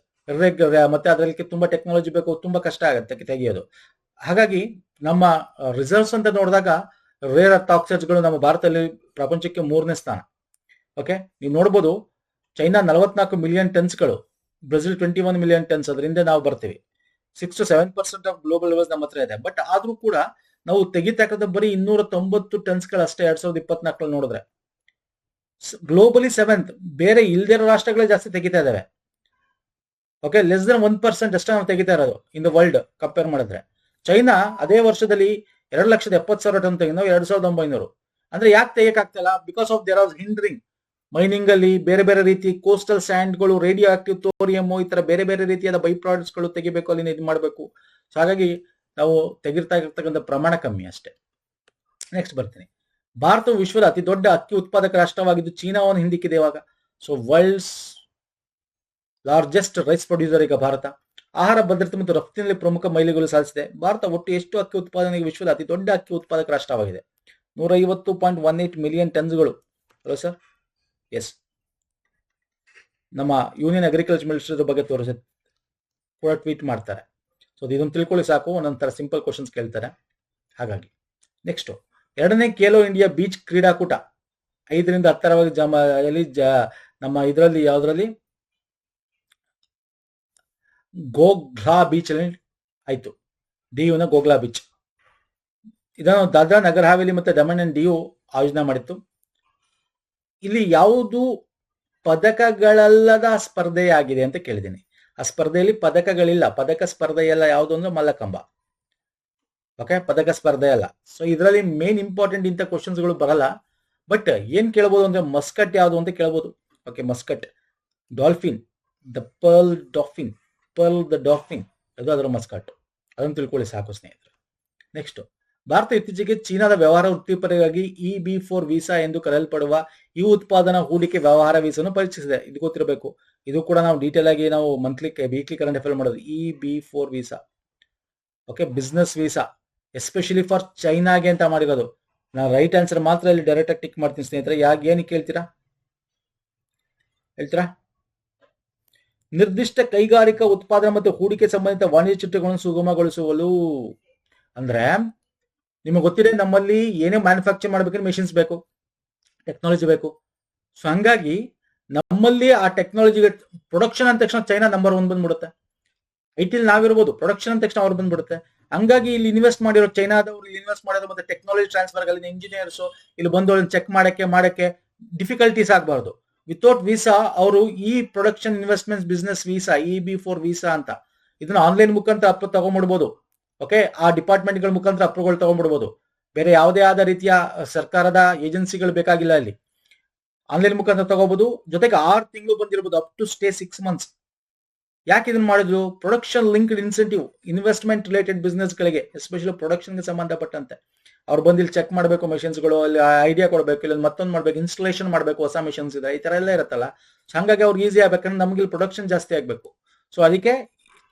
ಮತ್ತೆ ಅದರಲ್ಲಿ ತುಂಬಾ ಟೆಕ್ನಾಲಜಿ ಬೇಕು, ತುಂಬಾ ಕಷ್ಟ ಆಗುತ್ತೆ ತೆಗೆಯೋದು. ಹಾಗಾಗಿ ನಮ್ಮ ರಿಸರ್ವ್ಸ್ ಅಂತ ನೋಡಿದಾಗ ರೇರ್ ಅರ್ತ್ ಆಕ್ಸೈಡ್ಸ್ಗಳು ನಮ್ಮ ಭಾರತದಲ್ಲಿ ಪ್ರಪಂಚಕ್ಕೆ 3ನೇ ಸ್ಥಾನ. ಓಕೆ, ನೀವು ನೋಡ್ಬೋದು ಚೈನಾ 44 ಮಿಲಿಯನ್ ಟನ್ಸ್ಗಳು, ಬ್ರೆಜಿಲ್ 21 ಮಿಲಿಯನ್ ಟನ್ಸ್, ಅದರಿಂದ ನಾವು ಬರ್ತೀವಿ. 6 to 7% ಆಫ್ ಗ್ಲೋಬಲ್ ಲೆವೆಲ್ಸ್ ನಮ್ಮ ಹತ್ರ ಇದೆ. ಬಟ್ ಆದ್ರೂ ಕೂಡ ನಾವು ತೆಗಿತಾಕದ ಬರೀ 290 ಟನ್ಸ್ಗಳು ಅಷ್ಟೇ 2024 ನೋಡಿದ್ರೆ. ಗ್ಲೋಬಲಿ 7th, ಬೇರೆ ಇಲ್ದಿರೋ ರಾಷ್ಟ್ರಗಳೇ ಜಾಸ್ತಿ ತೆಗಿತಾ ಇದಾವೆ. ಓಕೆ, ಲೆಸ್ ದನ್ 1% ಅಷ್ಟೇ ನಾವು ತೆಗಿತಾ ಇರೋದು ಇನ್ ದ ವರ್ಲ್ಡ್ ಕಂಪೇರ್ ಮಾಡಿದ್ರೆ. ಚೈನಾ ಅದೇ ವರ್ಷದಲ್ಲಿ 2,70,000 ಟನ್ ತೆಗೆದು 2,900. ಅಂದ್ರೆ ಯಾಕೆ ತೆಗಿಯಕ್ಕಾಗ್ತಿಲ್ಲ? Because of there are hindering mining ಅಲ್ಲಿ ಬೇರೆ ಬೇರೆ ರೀತಿ ಕೋಸ್ಟಲ್ ಸ್ಯಾಂಡ್ಗಳು, ರೇಡಿಯೋ ಆಕ್ಟಿವ್, ಥೋರಿಯಂ, ಈ ತರ ಬೇರೆ ಬೇರೆ ರೀತಿಯಾದ ಬೈ ಪ್ರಾಡಕ್ಟ್ಸ್ ಗಳು ತೆಗಿಬೇಕು, ಅಲ್ಲಿ ಇದು ಮಾಡಬೇಕು. ಸೊ ಹಾಗಾಗಿ ನಾವು ತೆಗಿರ್ತಾ ಇರ್ತಕ್ಕಂಥ ಪ್ರಮಾಣ ಕಮ್ಮಿ ಅಷ್ಟೇ. ನೆಕ್ಸ್ಟ್ ಬರ್ತೀನಿ. ಭಾರತವು ವಿಶ್ವದ ಅತಿ ದೊಡ್ಡ ಅಕ್ಕಿ ಉತ್ಪಾದಕ ರಾಷ್ಟ್ರವಾಗಿದ್ದು ಚೀನಾವನ್ನು ಹಿಂದಿಕ್ಕಿದೆ ಇವಾಗ. So world's largest rice producer ಈಗ ಭಾರತ. ಆಹಾರ ಭದ್ರತೆ ಮತ್ತು ರಫ್ತಿನಲ್ಲಿ ಪ್ರಮುಖ ಮೈಲಿಗಲ್ಲು ಸಾಧಿಸಿದೆ. ಭಾರತ ಒಟ್ಟು ಎಷ್ಟು ಅಕ್ಕಿ ಉತ್ಪಾದನೆಗೆ ವಿಶ್ವದ ಅತಿ ದೊಡ್ಡ ಅಕ್ಕಿ ಉತ್ಪಾದಕ ರಾಷ್ಟ್ರವಾಗಿದೆ? 150.18 ಮಿಲಿಯನ್ ಟನ್ಸ್ಗಳು. Hello sir, yes. ನಮ್ಮ ಯೂನಿಯನ್ ಅಗ್ರಿಕಲ್ಚರ್ ಮಿನಿಸ್ಟರ್ ಬಗ್ಗೆ ತೋರಿಸಿ ಕೂಡ ಟ್ವೀಟ್ ಮಾಡ್ತಾರೆ. ಸೊ ಇದನ್ನು ತಿಳ್ಕೊಳ್ಳಿ ಸಾಕು, ಒಂದೊಂಥರ ಸಿಂಪಲ್ ಕ್ವಶನ್ಸ್ ಕೇಳ್ತಾರೆ. ಹಾಗಾಗಿ ನೆಕ್ಸ್ಟ್, 2ನೇ ಖೇಲೋ ಇಂಡಿಯಾ ಬೀಚ್ ಕ್ರೀಡಾಕೂಟ 5 ರಿಂದ 10 ನಮ್ಮ ಇದರಲ್ಲಿ ಯಾವ್ದ್ರಲ್ಲಿ ಗೋಗ್ಲಾ ಬೀಚ್ ಅಲ್ಲಿ ಆಯ್ತು. ಡಿಯುನ ಗೋಗ್ಲಾ ಬೀಚ್. ಇದನ್ನು ದಾದ್ರಾ ನಗರ್ ಹಾವೇಲಿ ಮತ್ತೆ ದಮನ್ ಅಂಡ್ ಡಿಯು ಆಯೋಜನೆ ಮಾಡಿತ್ತು. ಇಲ್ಲಿ ಯಾವುದು ಪದಕಗಳಲ್ಲದ ಸ್ಪರ್ಧೆಯಾಗಿದೆ ಅಂತ ಕೇಳಿದ್ದೀನಿ. ಆ ಸ್ಪರ್ಧೆಯಲ್ಲಿ ಪದಕಗಳಿಲ್ಲ. ಪದಕ ಸ್ಪರ್ಧೆ ಎಲ್ಲ ಯಾವುದು ಅಂದ್ರೆ ಮಲ್ಲಕಂಬ. ಓಕೆ, ಪದಕ ಸ್ಪರ್ಧೆ ಅಲ್ಲ. ಸೊ ಇದರಲ್ಲಿ ಮೇನ್ ಇಂಪಾರ್ಟೆಂಟ್ ಇಂಥ ಕ್ವಶನ್ಸ್ಗಳು ಬರಲ್ಲ. ಬಟ್ ಏನ್ ಕೇಳಬಹುದು ಅಂದ್ರೆ ಮಸ್ಕಟ್ ಯಾವುದು ಅಂತ ಕೇಳಬಹುದು. Okay, Muscat. Dolphin, the pearl dolphin, ಅದು ಅದರ ಮಸ್ಕಟ್. ಅದನ್ನು ತಿಳ್ಕೊಳ್ಳಿ ಸಾಕು ಸ್ನೇಹಿತರೆ. ನೆಕ್ಸ್ಟ್, ಭಾರತ ಇತ್ತೀಚೆಗೆ ಚೀನಾದ ವ್ಯವಹಾರ ವೃತ್ತಿಪರವಾಗಿ EB4 ವೀಸಾ ಎಂದು ಕರೆಯಲ್ಪಡುವ ಈ ಉತ್ಪಾದನಾ ಹೂಡಿಕೆ ವ್ಯವಹಾರ ವೀಸಾವನ್ನು ಪರೀಕ್ಷಿಸಿದೆ. ಇದು ಗೊತ್ತಿರಬೇಕು. ಇದು ಕೂಡ ನಾವು ಡೀಟೇಲ್ ಆಗಿ ನಾವು ವೀಕ್ಲಿ ಕರೆಂಟ್ ಅಫೇರ್ ಮಾಡೋದು. EB4 visa. Okay, business visa especially for ಚೈನಾಗೆ ಅಂತ ಮಾಡಿರೋದು. ನಾನು ರೈಟ್ ಆನ್ಸರ್ ಮಾತ್ರ ಇಲ್ಲಿ ಡೈರೆಕ್ಟ್ ಆಗಿ ಟಿಕ್ ಮಾಡ್ತೀನಿ ಸ್ನೇಹಿತರೆ. ಏನಕ್ಕೆ ಹೇಳ್ತೀರಾ? ನಿರ್ದಿಷ್ಟ ಕೈಗಾರಿಕಾ ಉತ್ಪಾದನೆ ಮತ್ತು ಹೂಡಿಕೆ ಸಂಬಂಧಿತ ವಾಣಿಜ್ಯ ಚಟುವಟಿಕೆಗಳನ್ನು ಸುಗಮಗೊಳಿಸುವಲು. ಅಂದ್ರೆ ನಿಮಗೆ ಗೊತ್ತಿದೆ, ನಮ್ಮಲ್ಲಿ ಏನೇ ಮ್ಯಾನುಫ್ಯಾಕ್ಚರ್ ಮಾಡ್ಬೇಕಂದ್ರೆ ಮೆಷಿನ್ಸ್ ಬೇಕು, ಟೆಕ್ನಾಲಜಿ ಬೇಕು. ಸೊ ಹಂಗಾಗಿ ನಮ್ಮಲ್ಲಿ ಆ ಟೆಕ್ನಾಲಜಿ ಪ್ರೊಡಕ್ಷನ್ ಅಂದ ತಕ್ಷಣ ಚೈನಾ ನಂಬರ್ 1 ಬಂದ್ಬಿಡುತ್ತೆ. ಐಟಿಲಿ ನಾವಿರ್ಬೋದು, ಪ್ರೊಡಕ್ಷನ್ ಅಂದ ತಕ್ಷಣ ಅವ್ರು ಬಂದ್ಬಿಡುತ್ತೆ. ಹಂಗಾಗಿ ಇಲ್ಲಿ ಇನ್ವೆಸ್ಟ್ ಮಾಡಿರೋ ಚೈನಾದವರು, ಇಲ್ಲಿ ಇನ್ವೆಸ್ಟ್ ಮಾಡೋದು ಮತ್ತೆ ಟೆಕ್ನಾಲಜಿ ಟ್ರಾನ್ಸ್ಫರ್ ಅಲ್ಲಿ ಇಂಜಿನಿಯರ್ಸ್ ಇಲ್ಲಿ ಬಂದು ಚೆಕ್ ಮಾಡಕ್ಕೆ ಡಿಫಿಕಲ್ಟೀಸ್ ಆಗಬಾರ್ದು. ವಿತೌಟ್ ವೀಸಾ ಅವರು ಈ production investment business visa EB4 visa ಅಂತ ಇದನ್ನ ಆನ್ಲೈನ್ ಮುಖಾಂತರ ತಗೊಂಡ್ಬಿಡ್ಬೋದು. ಓಕೆ, ಆ ಡಿಪಾರ್ಟ್ಮೆಂಟ್ಗಳ ಮುಖಾಂತರ ಅಪ್ರೂವಲ್ ತಗೊಂಡ್ಬಿಡ್ಬೋದು. ಬೇರೆ ಯಾವುದೇ ಆದ ರೀತಿಯ ಸರ್ಕಾರದ ಏಜೆನ್ಸಿಗಳು ಬೇಕಾಗಿಲ್ಲ. ಇಲ್ಲಿ ಆನ್ಲೈನ್ ಮುಖಾಂತರ ತಗೋಬಹುದು. ಜೊತೆಗೆ 6 ತಿಂಗಳು ಬಂದಿರಬಹುದು, ಅಪ್ ಟು ಸ್ಟೇ 6 months. ಯಾಕೆ ಇದನ್ನ ಮಾಡಿದ್ರು? Production linked incentive, investment related business ಗಳಿಗೆ, ಎಸ್ಪೆಷಲಿ ಪ್ರೊಡಕ್ಷನ್ಗೆ ಸಂಬಂಧಪಟ್ಟಂತೆ ಅವ್ರು ಬಂದು ಇಲ್ಲಿ ಚೆಕ್ ಮಾಡಬೇಕು ಮೆಷಿನ್ಸ್ಗಳು, ಅಲ್ಲಿ ಐಡಿಯಾ ಕೊಡಬೇಕು, ಇಲ್ಲ ಮತ್ತೊಂದು ಮಾಡ್ಬೇಕು, ಇನ್ಸ್ಟಾಲೇಷನ್ ಮಾಡಬೇಕು, ಹೊಸ ಮೆಷಿನ್ಸ್ ಇದೆ, ಈ ತರ ಎಲ್ಲ ಇರುತ್ತಲ್ಲ. ಹಾಗಾಗಿ ಅವ್ರಿಗೆ ಈಸಿ ಆಗ್ಬೇಕಂದ್ರೆ ನಮ್ಗೆ ಇಲ್ಲಿ ಪ್ರೊಡಕ್ಷನ್ ಜಾಸ್ತಿ ಆಗ್ಬೇಕು. ಸೊ ಅದಕ್ಕೆ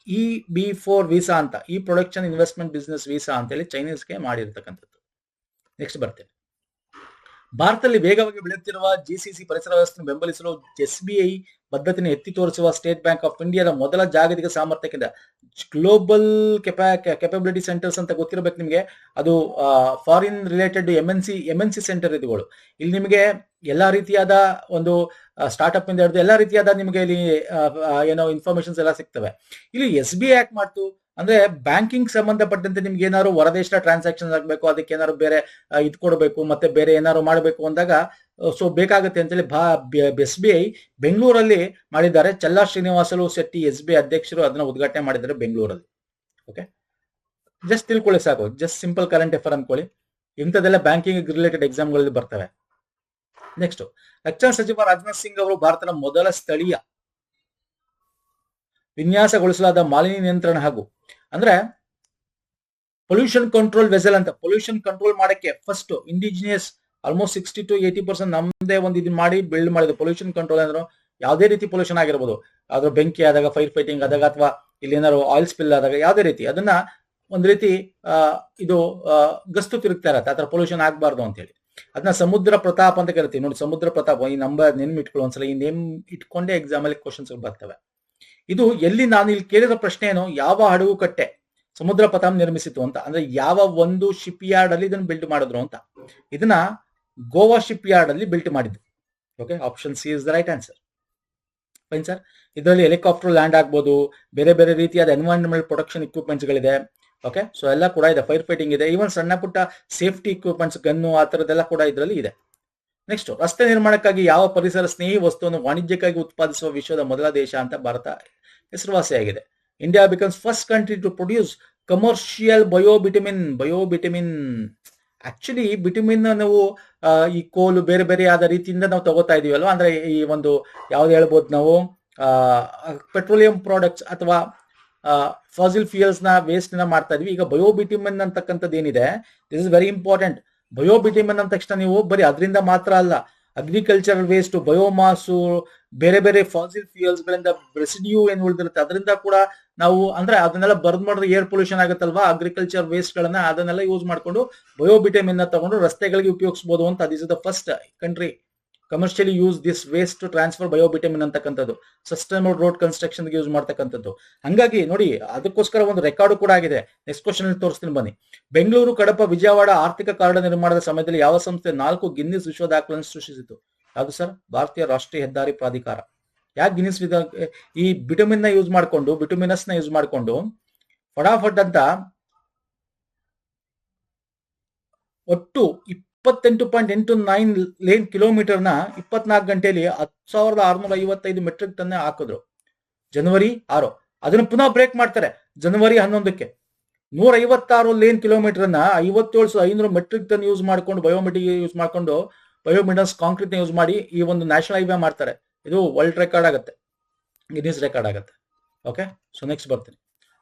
EB4 ವೀಸಾ ಅಂತ, ಈ ಪ್ರೊಡಕ್ಷನ್ ಇನ್ವೆಸ್ಟ್ಮೆಂಟ್ ಬಿಸ್ನೆಸ್ ವೀಸಾ ಅಂತೇಳಿ ಚೈನೀಸ್ಗೆ ಮಾಡಿರ್ತಕ್ಕಂಥದ್ದು. ನೆಕ್ಸ್ಟ್ ಬರ್ತೇವೆ. ಭಾರತದಲ್ಲಿ ವೇಗವಾಗಿ ಬೆಳೆಯುತ್ತಿರುವ GCC ಪರಿಸರ ವ್ಯವಸ್ಥೆಯನ್ನು ಬೆಂಬಲಿಸಲು SBI ಬದ್ಧತೆಯನ್ನು ಎತ್ತಿ ತೋರಿಸುವ ಸ್ಟೇಟ್ ಬ್ಯಾಂಕ್ ಆಫ್ ಇಂಡಿಯಾದ ಮೊದಲ ಜಾಗತಿಕ ಸಾಮರ್ಥ್ಯ ಕೇಂದ್ರ, ಗ್ಲೋಬಲ್ ಕೆಪಬಿಲಿಟಿ ಸೆಂಟರ್ಸ್ ಅಂತ ಗೊತ್ತಿರಬೇಕು ನಿಮಗೆ. ಅದು ಫಾರಿನ್ ರಿಲೇಟೆಡ್ ಎಂ.ಎನ್.ಸಿ ಸೆಂಟರ್ ಇದುಗಳು. ಇಲ್ಲಿ ನಿಮಗೆ ಎಲ್ಲಾ ರೀತಿಯಾದ ಒಂದು ಸ್ಟಾರ್ಟ್ಅಪ್ ಇಂದ ಹಿಡಿದು ಎಲ್ಲಾ ರೀತಿಯಾದ ನಿಮಗೆ ಇಲ್ಲಿ ಏನೋ ಇನ್ಫಾರ್ಮೇಶನ್ಸ್ ಎಲ್ಲ ಸಿಗ್ತವೆ. ಇಲ್ಲಿ SBI ಯಾಕೆ ಮಾಡ್ತು ಅಂದ್ರೆ ಬ್ಯಾಂಕಿಂಗ್ ಸಂಬಂಧಪಟ್ಟಂತೆ ನಿಮ್ಗೆ ಏನಾದ್ರು ಹೊರದೇಶ ಟ್ರಾನ್ಸಾಕ್ಷನ್ ಆಗಬೇಕು, ಅದಕ್ಕೆ ಏನಾದ್ರು ಬೇರೆ ಇದು ಕೊಡಬೇಕು, ಮತ್ತೆ ಬೇರೆ ಏನಾದ್ರು ಮಾಡಬೇಕು ಅಂದಾಗ ಸೊ ಬೇಕಾಗುತ್ತೆ ಅಂತೇಳಿ SBI ಬೆಂಗಳೂರಲ್ಲಿ ಮಾಡಿದ್ದಾರೆ. ಚಲ್ಲಾ ಶ್ರೀನಿವಾಸಲು ಶೆಟ್ಟಿ SBI ಅಧ್ಯಕ್ಷರು ಅದನ್ನ ಉದ್ಘಾಟನೆ ಮಾಡಿದ್ದಾರೆ ಬೆಂಗಳೂರಲ್ಲಿ. ಓಕೆ, ಜಸ್ಟ್ ತಿಳ್ಕೊಳ್ಳಿ ಸಾಕು. ಜಸ್ಟ್ ಸಿಂಪಲ್ ಕರೆಂಟ್ ಅಫೇರ್ ಅನ್ಕೊಳ್ಳಿ. ಇಂಥದೆಲ್ಲ ಬ್ಯಾಂಕಿಂಗ್ ರಿಲೇಟೆಡ್ ಎಕ್ಸಾಮ್ಗಳಲ್ಲಿ ಬರ್ತವೆ. ನೆಕ್ಸ್ಟ್, ರಕ್ಷಣಾ ಸಚಿವ ರಾಜನಾಥ್ ಸಿಂಗ್ ಅವರು ಭಾರತದ ಮೊದಲ ಸ್ಥಳೀಯ ವಿನ್ಯಾಸಗೊಳಿಸಲಾದ ಮಾಲಿನ್ಯ ನಿಯಂತ್ರಣ ಹಾಗೂ ಅಂದ್ರೆ ಪೊಲ್ಯೂಷನ್ ಕಂಟ್ರೋಲ್ ವೆಸಲ್ ಅಂತ, ಪೊಲ್ಯೂಷನ್ ಕಂಟ್ರೋಲ್ ಮಾಡಕ್ಕೆ ಫಸ್ಟ್ ಇಂಡಿಜಿನಿಯಸ್ ಆಲ್ಮೋಸ್ಟ್ 60 to 80% ನಮ್ದೇ ಒಂದು ಇದನ್ನ ಮಾಡಿ ಬಿಲ್ಡ್ ಮಾಡಿದ್ರು. ಪೊಲ್ಯೂಷನ್ ಕಂಟ್ರೋಲ್ ಅಂದ್ರೆ ಯಾವುದೇ ರೀತಿ ಪೊಲ್ಯೂಷನ್ ಆಗಿರ್ಬೋದು, ಅದ್ರ ಬೆಂಕಿ ಆದಾಗ, ಫೈರ್ ಫೈಟಿಂಗ್ ಆದಾಗ, ಅಥವಾ ಇಲ್ಲಿ ಏನಾದ್ರು ಆಯಿಲ್ ಸ್ಪಿಲ್ ಆದಾಗ, ಯಾವುದೇ ರೀತಿ ಅದನ್ನ ಒಂದ್ ರೀತಿ ಇದು ಗಸ್ತು ತಿರುಗ್ತಾ ಇರತ್ತೆ, ಆತರ ಪೊಲ್ಯೂಷನ್ ಆಗ್ಬಾರ್ದು ಅಂತ ಹೇಳಿ. ಅದನ್ನ ಸಮುದ್ರ ಪ್ರತಾಪ್ ಅಂತ ಕರಿತೀವಿ ನೋಡಿ. ಸಮುದ್ರ ಪ್ರತಾಪ್ ಈ ನಂಬರ್ ನೆನ್ಪಿಟ್ಕೊಳ್ಳೋ ಒಂದ್ಸಲ, ಈ ನೇಮ್ ಇಟ್ಕೊಂಡೇ ಎಕ್ಸಾಮ್ ಅಲ್ಲಿ ಕ್ವಶನ್ಸ್ ಬರ್ತವೆ. ಇದು ಎಲ್ಲಿ ನಾನು ಇಲ್ಲಿ ಕೇಳಿರೋ ಪ್ರಶ್ನೆ ಏನು, ಯಾವ ಹಡಗು ಕಟ್ಟೆ ಸಮುದ್ರ ಪ್ರತಾಪ್ ನಿರ್ಮಿಸಿತು ಅಂತ, ಅಂದ್ರೆ ಯಾವ ಒಂದು ಶಿಪ್ ಯಾರ್ಡ್ ಅಲ್ಲಿ ಇದನ್ನ ಬಿಲ್ಡ್ ಮಾಡಿದ್ರು ಅಂತ. ಇದನ್ನ ಗೋವಾ ಶಿಪ್ ಯಾರ್ಡ್ ಅಲ್ಲಿ ಬಿಲ್ಟ್ ಮಾಡಿದ್ರು. Okay, option C is the right answer. Fine sir. ಇದರಲ್ಲಿ ಹೆಲಿಕಾಪ್ಟರ್ ಲ್ಯಾಂಡ್ ಆಗ್ಬೋದು, ಬೇರೆ ಬೇರೆ ರೀತಿಯಾದ ಎನ್ವೈರನ್ಮೆಂಟ್ ಪ್ರೊಟೆಕ್ಷನ್ ಇಕ್ವಿಪ್ಮೆಂಟ್ಸ್ ಗಳಿದೆ. ಓಕೆ, ಸೊ ಎಲ್ಲ ಕೂಡ ಇದೆ. ಫೈರ್ ಫೈಟಿಂಗ್ ಇದೆ, ಈವನ್ ಸಣ್ಣ ಪುಟ್ಟ ಸೇಫ್ಟಿ ಇಕ್ವಿಪ್ಮೆಂಟ್ಸ್, ಗನ್ನು, ಆ ತರದೆಲ್ಲ ಕೂಡ ಇದರಲ್ಲಿ ಇದೆ. ನೆಕ್ಸ್ಟ್, ರಸ್ತೆ ನಿರ್ಮಾಣಕ್ಕಾಗಿ ಯಾವ ಪರಿಸರ ಸ್ನೇಹಿ ವಸ್ತುವನ್ನು ವಾಣಿಜ್ಯಕ್ಕಾಗಿ ಉತ್ಪಾದಿಸುವ ವಿಶ್ವದ ಮೊದಲ ದೇಶ ಅಂತ ಭಾರತ ಹೆಸರುವಾಸಿಯಾಗಿದೆ. India becomes first country to produce commercial biobitumen. Actually bitumen ನಾವು ಈ ಕೋಲು ಬೇರೆ ಬೇರೆ ಆದ ರೀತಿಯಿಂದ ನಾವು ತಗೋತಾ ಇದೀವಲ್ವಾ, ಅಂದ್ರೆ ಈ ಒಂದು ಯಾವ್ದು ಹೇಳ್ಬೋದು ನಾವು, ಪೆಟ್ರೋಲಿಯಂ ಪ್ರಾಡಕ್ಟ್ಸ್ ಅಥವಾ ಫಾಸಿಲ್ ಫ್ಯೂಯಲ್ಸ್ ನ ವೇಸ್ಟ್ ನ ಮಾಡ್ತಾ ಇದೀವಿ. ಈಗ ಬಯೋಬಿಟಮಿನ್ ಅಂತಕ್ಕಂಥದ್ದು ಏನಿದೆ, ದಿಸ್ ಇಸ್ ವೆರಿ ಇಂಪಾರ್ಟೆಂಟ್. ಬಯೋಬಿಟಮಿನ್ ಅಂದ ತಕ್ಷಣ ನೀವು ಬರೀ ಅದರಿಂದ ಮಾತ್ರ ಅಲ್ಲ, ಅಗ್ರಿಕಲ್ಚರಲ್ ವೇಸ್ಟ್, ಬಯೋಮಾಸು, ಬೇರೆ ಬೇರೆ ಫಾಸಿಲ್ ಫ್ಯೂಯಲ್ಸ್ ಗಳಿಂದ ರೆಸಿಡ್ಯೂ ಏನ್ ಉಳಿದಿರುತ್ತೆ ಅದರಿಂದ ಕೂಡ ನಾವು ಅಂದ್ರೆ ಅದನ್ನೆಲ್ಲ ಬರ್ದ್ ಮಾಡಿದ್ರೆ ಏರ್ ಪೊಲ್ಯೂಷನ್ ಆಗುತ್ತಲ್ವಾ, ಅಗ್ರಿಕಲ್ಚರ್ ವೇಸ್ಟ್ ಗಳನ್ನ ಅದನ್ನೆಲ್ಲ ಯೂಸ್ ಮಾಡ್ಕೊಂಡು ಬಯೋಬಿಟಮಿನ್ ತಗೊಂಡು ರಸ್ತೆಗಳಿಗೆ ಉಪಯೋಗಿಸಬಹುದು ಅಂತ. This is the first country commercially use this waste to transfer biobitumen ಅಂತಕ್ಕಂಥದ್ದು. ಸಸ್ಟೈನಬಲ್ ರೋಡ್ ಕನ್ಸ್ಟ್ರಕ್ಷನ್ ಯೂಸ್ ಮಾಡ್ತಕ್ಕಂಥದ್ದು. ಹಂಗಾಗಿ ನೋಡಿ, ಅದಕ್ಕೋಸ್ಕರ ಒಂದು ರೆಕಾರ್ಡ್ ಕೂಡ ಆಗಿದೆ. ನೆಕ್ಸ್ಟ್ ಕ್ವಶನ್ ತೋರಿಸ್ತೀನಿ ಬನ್ನಿ. ಬೆಂಗಳೂರು, ಕಡಪ, ವಿಜಯವಾಡ ಆರ್ಥಿಕ ಕಾರಿಡಾರ್ ನಿರ್ಮಾಣದ ಸಮಯದಲ್ಲಿ ಯಾವ ಸಂಸ್ಥೆ 4 ಗಿನ್ನಿಸ್ ವಿಶ್ವ ದಾಖಲೆಯನ್ನು ಸೃಷ್ಟಿಸಿತು? ಯಾವುದು ಸರ್? ಭಾರತೀಯ ರಾಷ್ಟ್ರೀಯ ಹೆದ್ದಾರಿ ಪ್ರಾಧಿಕಾರ. ಯಾಕೆ ಗಿನ್ನಿಸ್ ಈ ಬಿಟಮಿನ್ ನ ಯೂಸ್ ಮಾಡ್ಕೊಂಡು, ಬಿಟುಮಿನಸ್ ನ ಯೂಸ್ ಮಾಡ್ಕೊಂಡು ಫಟಾಫಟ್ ಅಂತ ಒಟ್ಟು 28.89 ಲೇನ್ ಕಿಲೋಮೀಟರ್ನ 24 ಗಂಟೆಯಲ್ಲಿ 10,655 ಮೆಟ್ರಿಕ್ ಟನ್ ಹಾಕಿದ್ರು. ಜನವರಿ 6 ಅದನ್ನು ಪುನಃ ಬ್ರೇಕ್ ಮಾಡ್ತಾರೆ ಜನವರಿ 11ಕ್ಕೆ. 156 ಲೇನ್ ಕಿಲೋಮೀಟರ್ನ 57,500 ಮೆಟ್ರಿಕ್ ಟನ್ ಯೂಸ್ ಮಾಡ್ಕೊಂಡು ಬಯೋಮಿಡಸ್ ಕಾಂಕ್ರೀಟ್ ನ ಯೂಸ್ ಮಾಡಿ ಈ ಒಂದು ನ್ಯಾಷನಲ್ ಹೈವೇ ಮಾಡ್ತಾರೆ. ಇದು ವರ್ಲ್ಡ್ ರೆಕಾರ್ಡ್ ಆಗುತ್ತೆ, ಗಿನ್ನಿಸ್ ರೆಕಾರ್ಡ್ ಆಗುತ್ತೆ. ಓಕೆ, ಸೊ ನೆಕ್ಸ್ಟ್ ಬರ್ತೀನಿ.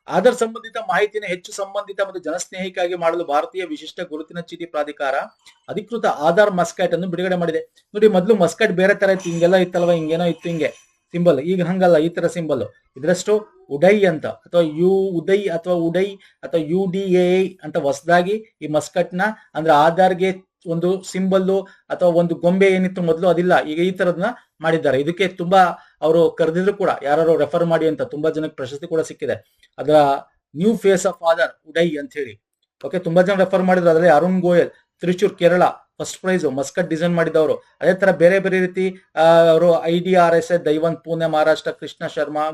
ಆಧಾರ್ ಸಂಬಂಧಿತ ಮಾಹಿತಿಯನ್ನು ಹೆಚ್ಚು ಸಂಬಂಧಿತ ಮತ್ತು ಜನಸ್ನೇಹಿಯಾಗಿ ಮಾಡಲು ಭಾರತೀಯ ವಿಶಿಷ್ಟ ಗುರುತಿನ ಚೀಟಿ ಪ್ರಾಧಿಕಾರ ಅಧಿಕೃತ ಆಧಾರ್ ಮಸ್ಕ್ಯಾಟ್ ಅನ್ನು ಬಿಡುಗಡೆ ಮಾಡಿದೆ. ನೋಡಿ, ಮೊದಲು ಮಸ್ಕ್ಯಾಟ್ ಬೇರೆ ತರ ಇತ್ತು, ಹಿಂಗೆಲ್ಲ ಇತ್ತಲ್ವಾ, ಹಿಂಗೇನೋ ಇತ್ತು ಹಿಂಗೆ ಸಿಂಬಲ್. ಈಗ ಹಂಗಲ್ಲ, ಈ ತರ ಸಿಂಬಲ್. ಇದರಷ್ಟು ಉಡೈ ಅಂತ ಅಥವಾ ಉದೈ ಅಥವಾ ಉಡೈ ಅಥವಾ UDAI ಅಂತ ಹೊಸದಾಗಿ ಈ ಮಸ್ಕಟ್ ನ ಅಂದ್ರೆ ಆಧಾರ್ಗೆ ಒಂದು ಸಿಂಬಲ್ಲು ಅಥವಾ ಒಂದು ಗೊಂಬೆ ಏನಿತ್ತು ಮೊದಲು ಅದಿಲ್ಲ, ಈಗ ಈ ತರದನ್ನ ಮಾಡಿದ್ದಾರೆ. ಇದಕ್ಕೆ ತುಂಬಾ ಅವರು ಕರೆದಿದ್ರು ಕೂಡ, ಯಾರು ರೆಫರ್ ಮಾಡಿ ಅಂತ ತುಂಬಾ ಜನಕ್ಕೆ ಪ್ರಶಸ್ತಿ ಕೂಡ ಸಿಕ್ಕಿದೆ. ಅದರ new face of Aadhaar Udai ಅಂತ ಹೇಳಿ. ಓಕೆ, ತುಂಬಾ ಜನ ರೆಫರ್ ಮಾಡಿದ್ರು. ಅದರಲ್ಲಿ Arun Goyal, Thrissur, Kerala first prize mascot design ಮಾಡಿದವರು. ಅದೇ ತರ ಬೇರೆ ಬೇರೆ ರೀತಿ ಅವರು IDRSA ದೈವನ್, ಪುಣೆ, ಮಹಾರಾಷ್ಟ್ರ, ಕೃಷ್ಣ ಶರ್ಮಾ,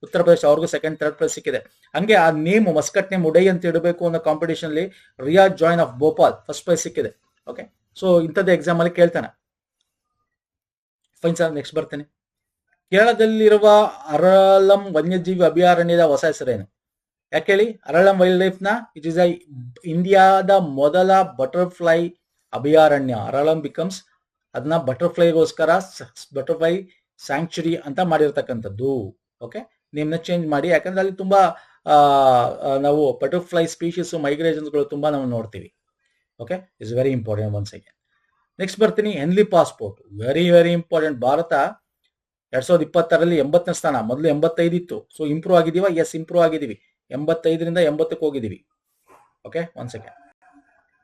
ಉತ್ತರ ಪ್ರದೇಶ, ಅವ್ರಿಗೂ ಸೆಕೆಂಡ್, ಥರ್ಡ್ ಪ್ರೈಸ್ ಸಿಕ್ಕಿದೆ. ಹಂಗೆ ಆ ನೇಮ್ ಮಸ್ಕಟ್ ನೇಮ್ ಉಡೈ ಅಂತ ಇಡಬೇಕು ಅನ್ನೋ ಕಾಂಪಿಟೇಷನ್ ಅಲ್ಲಿ Riyaz join of Bhopal first prize ಸಿಕ್ಕಿದೆ. ಓಕೆ, ಸೊ ಇಂಥದ್ದು ಎಕ್ಸಾಮ್ ಅಲ್ಲಿ ಕೇಳ್ತಾನೆ. ಫೈನ್ ಸರ್, ನೆಕ್ಸ್ಟ್ ಬರ್ತೇನೆ. ಕೇರಳದಲ್ಲಿರುವ ಅರಳಂ ವನ್ಯಜೀವಿ ಅಭಯಾರಣ್ಯದ ಹೊಸ ಹೆಸರೇನು? ಯಾಕೆ ಹೇಳಿ? ಅರಳಂ ವೈಲ್ಡ್ ಲೈಫ್ ನ ಇಟ್ ಇಸ್ ಇಂಡಿಯಾದ ಮೊದಲ ಬಟರ್ಫ್ಲೈ ಅಭಯಾರಣ್ಯ. ಅರಳಂ ಬಿಕಮ್ಸ್ ಅದನ್ನ ಬಟರ್ಫ್ಲೈಗೋಸ್ಕರ ಬಟರ್ಫ್ಲೈ ಸ್ಯಾಂಕ್ಚುರಿ ಅಂತ ಮಾಡಿರ್ತಕ್ಕಂಥದ್ದು. ಓಕೆ, ನೇಮ್ನ ಚೇಂಜ್ ಮಾಡಿ, ಯಾಕಂದ್ರೆ ಅಲ್ಲಿ ತುಂಬಾ ನಾವು ಬಟರ್ಫ್ಲೈ ಸ್ಪೀಶೀಸ್ ಮೈಗ್ರೇಷನ್ಸ್ಗಳು ತುಂಬಾ ನಾವು ನೋಡ್ತೀವಿ. Okay, it's very important once again. Next ಬರ್ತೀನಿ. Henley passport very very important. Bharat 2020ರಲ್ಲಿ 80ನೇ ಸ್ಥಾನ, ಮೊದಲು 85 ಇತ್ತು. ಸೊ ಇಂಪ್ರೂವ್ ಆಗಿದೀವ? ಎಸ್, ಇಂಪ್ರೂವ್ ಆಗಿದೀವಿ. 85ರಿಂದ 80ಕ್ಕೆ ಹೋಗಿದೀವಿ. ಓಕೆ, ಒನ್ ಸೆಕೆಂಡ್,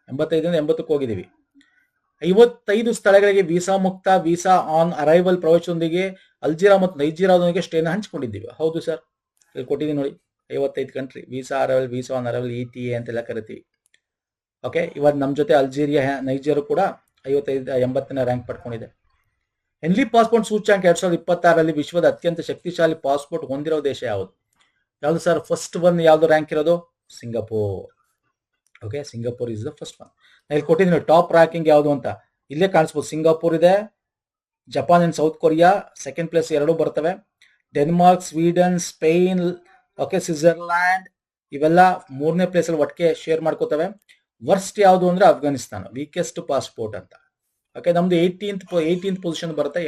85ರಿಂದ 80ಕ್ಕೆ ಹೋಗಿದೀವಿ. 55 ಸ್ಥಳಗಳಿಗೆ ವೀಸಾ ಮುಕ್ತ, ವೀಸಾ ಆನ್ ಅರೈವಲ್ ಪ್ರವೇಶದೊಂದಿಗೆ ಅಲ್ಜೀರಾ ಮತ್ತು ನೈಜೀರಿಯಾದೊಂದಿಗೆ ಸ್ಟೇನ ಹಂಚಿಕೊಂಡಿದ್ದೀವಿ. ಹೌದು ಸರ್, ಇಲ್ಲಿ ಕೊಟ್ಟಿದ್ದೀನಿ ನೋಡಿ, 55 country visa arrival, visa on arrival, ETA ಅಂತೆಲ್ಲ ಕರಿತೀವಿ. ಓಕೆ, ಇವತ್ತು ನಮ್ಮ ಜೊತೆ ಅಲ್ಜೀರಿಯಾ, ನೈಜೀರಿಯಾ ಕೂಡ 80ನೇ ರ್ಯಾಂಕ್ ಪಡ್ಕೊಂಡಿದೆ. ಹೆನ್ಲಿ ಪಾಸ್ಪೋರ್ಟ್ ಸೂಚ್ಯಾಂಕ 2026ರಲ್ಲಿ ವಿಶ್ವದ ಅತ್ಯಂತ ಶಕ್ತಿಶಾಲಿ ಪಾಸ್ಪೋರ್ಟ್ ಹೊಂದಿರೋ ದೇಶ ಯಾವುದು? ಯಾವುದು ಸರ್? ಫಸ್ಟ್ ಒನ್ ಯಾವುದು ರ್ಯಾಂಕ್ ಇರೋದು? Singapore. Okay, Singapore is the first one. ನಾನು ಇಲ್ಲಿ ಕೊಟ್ಟಿದ್ದೀನಿ ಟಾಪ್ ರ್ಯಾಂಕಿಂಗ್ ಯಾವುದು ಅಂತ, ಇಲ್ಲೇ ಕಾಣಿಸ್ಬೋದು. ಸಿಂಗಾಪುರ್ ಇದೆ, Japan and south Korea second place ಎರಡೂ ಬರ್ತವೆ. Denmark, Sweden, Spain, okay, Switzerland ಇವೆಲ್ಲ ಮೂರನೇ ಪ್ಲೇಸ್ ಅಲ್ಲಿ ಒಟ್ಟಿಗೆ ಶೇರ್ ಮಾಡ್ಕೋತವೆ. ವರ್ಸ್ಟ್ ಯಾವುದು ಅಂದ್ರೆ ಅಫ್ಘಾನಿಸ್ತಾನ, ವೀಕೆಸ್ಟ್ ಪಾಸ್ಪೋರ್ಟ್ ಅಂತ. ಓಕೆ, ನಮ್ದು 18th ಪೊಸಿಷನ್ ಬರುತ್ತೆ.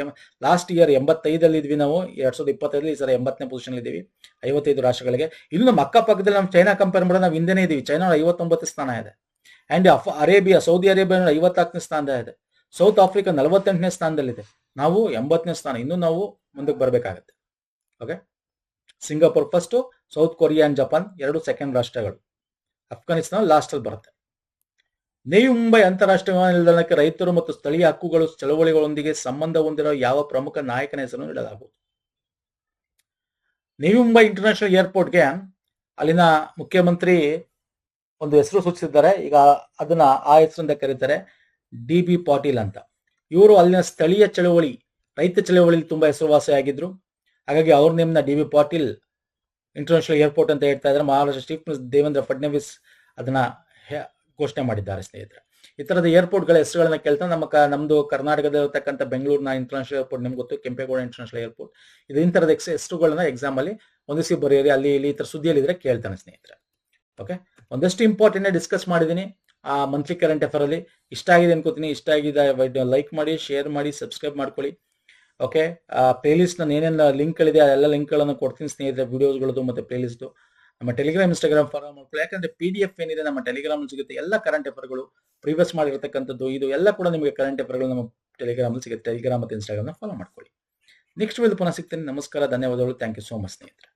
ಲಾಸ್ಟ್ ಇಯರ್ 85 ಇದ್ವಿ ನಾವು, 2025 ಈ ಸಲ 80ನೇ ಪೊಸಿಷನ್ ಇದ್ದೀವಿ 55 ರಾಷ್ಟ್ರಗಳಿಗೆ. ಇನ್ನು ನಮ್ಮ ಅಕ್ಕಪಕ್ಕದಲ್ಲಿ ನಮ್ಮ ಚೈನಾ ಕಂಪೇರ್ ಮಾಡಿದ್ರೆ ನಾವು ಹಿಂದೆನೇ ಇದೀವಿ. ಚೈನಾ 59 ಸ್ಥಾನ ಇದೆ. ಅಂಡ್ ಅರೇಬಿಯಾ, ಸೌದಿ ಅರೇಬಿಯಾ 54ನೇ ಸ್ಥಾನದ ಇದೆ. ಸೌತ್ ಆಫ್ರಿಕಾ 48ನೇ ಸ್ಥಾನದಲ್ಲಿದೆ. ನಾವು 80ನೇ ಸ್ಥಾನ. ಇನ್ನು ನಾವು ಮುಂದಕ್ಕೆ ಬರಬೇಕಾಗತ್ತೆ. Okay, Singapore first, South Korea and Japan ಎರಡು ಸೆಕೆಂಡ್ ರಾಷ್ಟ್ರಗಳು. ಅಫ್ಘಾನಿಸ್ತಾನ ಲಾಸ್ಟ್ ಅಲ್ಲಿ ಬರುತ್ತೆ. ನವಿ ಮುಂಬೈ ಅಂತಾರಾಷ್ಟ್ರೀಯ ವಿಮಾನ ನಿಲ್ದಾಣಕ್ಕೆ ರೈತರು ಮತ್ತು ಸ್ಥಳೀಯ ಹಕ್ಕುಗಳು ಚಳವಳಿಗಳೊಂದಿಗೆ ಸಂಬಂಧ ಹೊಂದಿರುವ ಯಾವ ಪ್ರಮುಖ ನಾಯಕನ ಹೆಸರನ್ನು ನೀಡಲಾಗುವುದು? ನವಿ ಮುಂಬೈ ಇಂಟರ್ನ್ಯಾಷನಲ್ ಏರ್ಪೋರ್ಟ್ಗೆ ಅಲ್ಲಿನ ಮುಖ್ಯಮಂತ್ರಿ ಒಂದು ಹೆಸರು ಸೂಚಿಸಿದ್ದಾರೆ. ಈಗ ಅದನ್ನ ಆ ಹೆಸರಿಂದ ಕರೀತಾರೆ, DB ಪಾಟೀಲ್ ಅಂತ. ಇವರು ಅಲ್ಲಿನ ಸ್ಥಳೀಯ ಚಳವಳಿ, ರೈತ ಚಳವಳಿಲಿ ತುಂಬಾ ಹೆಸರುವಾಸಿಯಾಗಿದ್ರು. ಹಾಗಾಗಿ ಅವ್ರ ನೇಮ್ನ DB ಪಾಟೀಲ್ ಇಂಟರ್ನ್ಯಾಷನಲ್ ಏರ್ಪೋರ್ಟ್ ಅಂತ ಹೇಳ್ತಾ ಇದ್ದಾರೆ. ಮಹಾರಾಷ್ಟ್ರ ಚೀಫ್ ಮಿನಿಸ್ಟರ್ ದೇವೇಂದ್ರ ಫಡ್ನವೀಸ್ ಅದನ್ನ ಘೋಷಣೆ ಮಾಡಿದ್ದಾರೆ. ಸ್ನೇಹಿತರೆ, ಈ ತರದ ಏರ್ಪೋರ್ಟ್ಗಳ ಹೆಸರುಗಳನ್ನ ಕೇಳ್ತಾ ನಮ್ದು ಕರ್ನಾಟಕದಲ್ಲಿರತಕ್ಕಂಥ ಬೆಂಗಳೂರಿನ ಇಂಟರ್ನ್ಯಾಷನಲ್ ಏರ್ಪೋರ್ಟ್ ನಿಮ್ಗೆ ಗೊತ್ತು, ಕೆಂಪೇಗೌಡ ಇಂಟರ್ನ್ಯಾಷನಲ್ ಏರ್ಪೋರ್ಟ್. ಇದು ಈ ತರದ ಹೆಸರುಗಳನ್ನ ಎಕ್ಸಾಮ್ ಅಲ್ಲಿ ಒಂದಿಸಿ ಬರೆಯಿರಿ, ಅಲ್ಲಿ ಇಲ್ಲಿ ಈ ತರ ಸುದ್ದಿಯಲ್ಲಿ ಇದ್ರೆ ಕೇಳ್ತಾನೆ ಸ್ನೇಹಿತರೆ. ಓಕೆ, ಒಂದಷ್ಟು ಇಂಪಾರ್ಟೆಂಟ್ ಡಿಸ್ಕಸ್ ಮಾಡಿದ್ದೀನಿ ಆ ಮಂತ್ಲಿ ಕರೆಂಟ್ ಅಫೇರ್ ಅಲ್ಲಿ. ಇಷ್ಟ ಆಗಿದೆ ಅನ್ಕೋತೀನಿ. ಇಷ್ಟ ಆಗಿದೆ ಲೈಕ್ ಮಾಡಿ, ಶೇರ್ ಮಾಡಿ, ಸಬ್ಸ್ಕ್ರೈಬ್ ಮಾಡ್ಕೊಳ್ಳಿ. ಓಕೆ, ಪ್ಲೇಲಿಸ್ಟ್ ನಾನು ಏನೇನು ಲಿಂಕ್ಗಳಿದೆ ಎಲ್ಲ ಲಿಂಕ್ಗಳನ್ನು ಕೊಡ್ತೀನಿ ಸ್ನೇಹಿತರೆ, ವಿಡಿಯೋಸ್ಗಳದ್ದು ಮತ್ತೆ ಪ್ಲೇಲಿಸ್ಟ್. ನಮ್ಮ ಟೆಲಿಗ್ರಾಮ್, ಇನ್ಸ್ಟಾಗ್ರಾಮ್ ಫಾಲೋ ಮಾಡ್ಕೊಳ್ಳಿ. ಯಾಕಂದ್ರೆ PDF ಏನಿದೆ ನಮ್ಮ ಟೆಲಿಗ್ರಾಮ್ ಸಿಗುತ್ತೆ. ಎಲ್ಲ ಕರೆಂಟ್ ಅಫೇರ್ಗಳು ಪ್ರೀವಿಯಸ್ ಮಾಡಿರತಕ್ಕಂಥದ್ದು ಇದು ಎಲ್ಲ ಕೂಡ ನಿಮಗೆ ಕರೆಂಟ್ ಅಫೇರ್ಗಳು ನಮ್ಮ ಟೆಲಿಗ್ರಾಮ್ ಸಿಗುತ್ತೆ. ಟೆಲಿಗ್ರಾಮ್ ಮತ್ತು ಇನ್ಸ್ಟಾಗ್ರಾಮ್ ಫಾಲೋ ಮಾಡ್ಕೊಳ್ಳಿ. ನೆಕ್ಸ್ಟ್ ವಿಡಿಯೋ ಪುನಃ ಸಿಗ್ತೀನಿ. ನಮಸ್ಕಾರ, ಧನ್ಯವಾದಗಳು. ಥ್ಯಾಂಕ್ ಯು ಸೋ ಮಚ್ ಸ್ನೇಹಿತರೆ.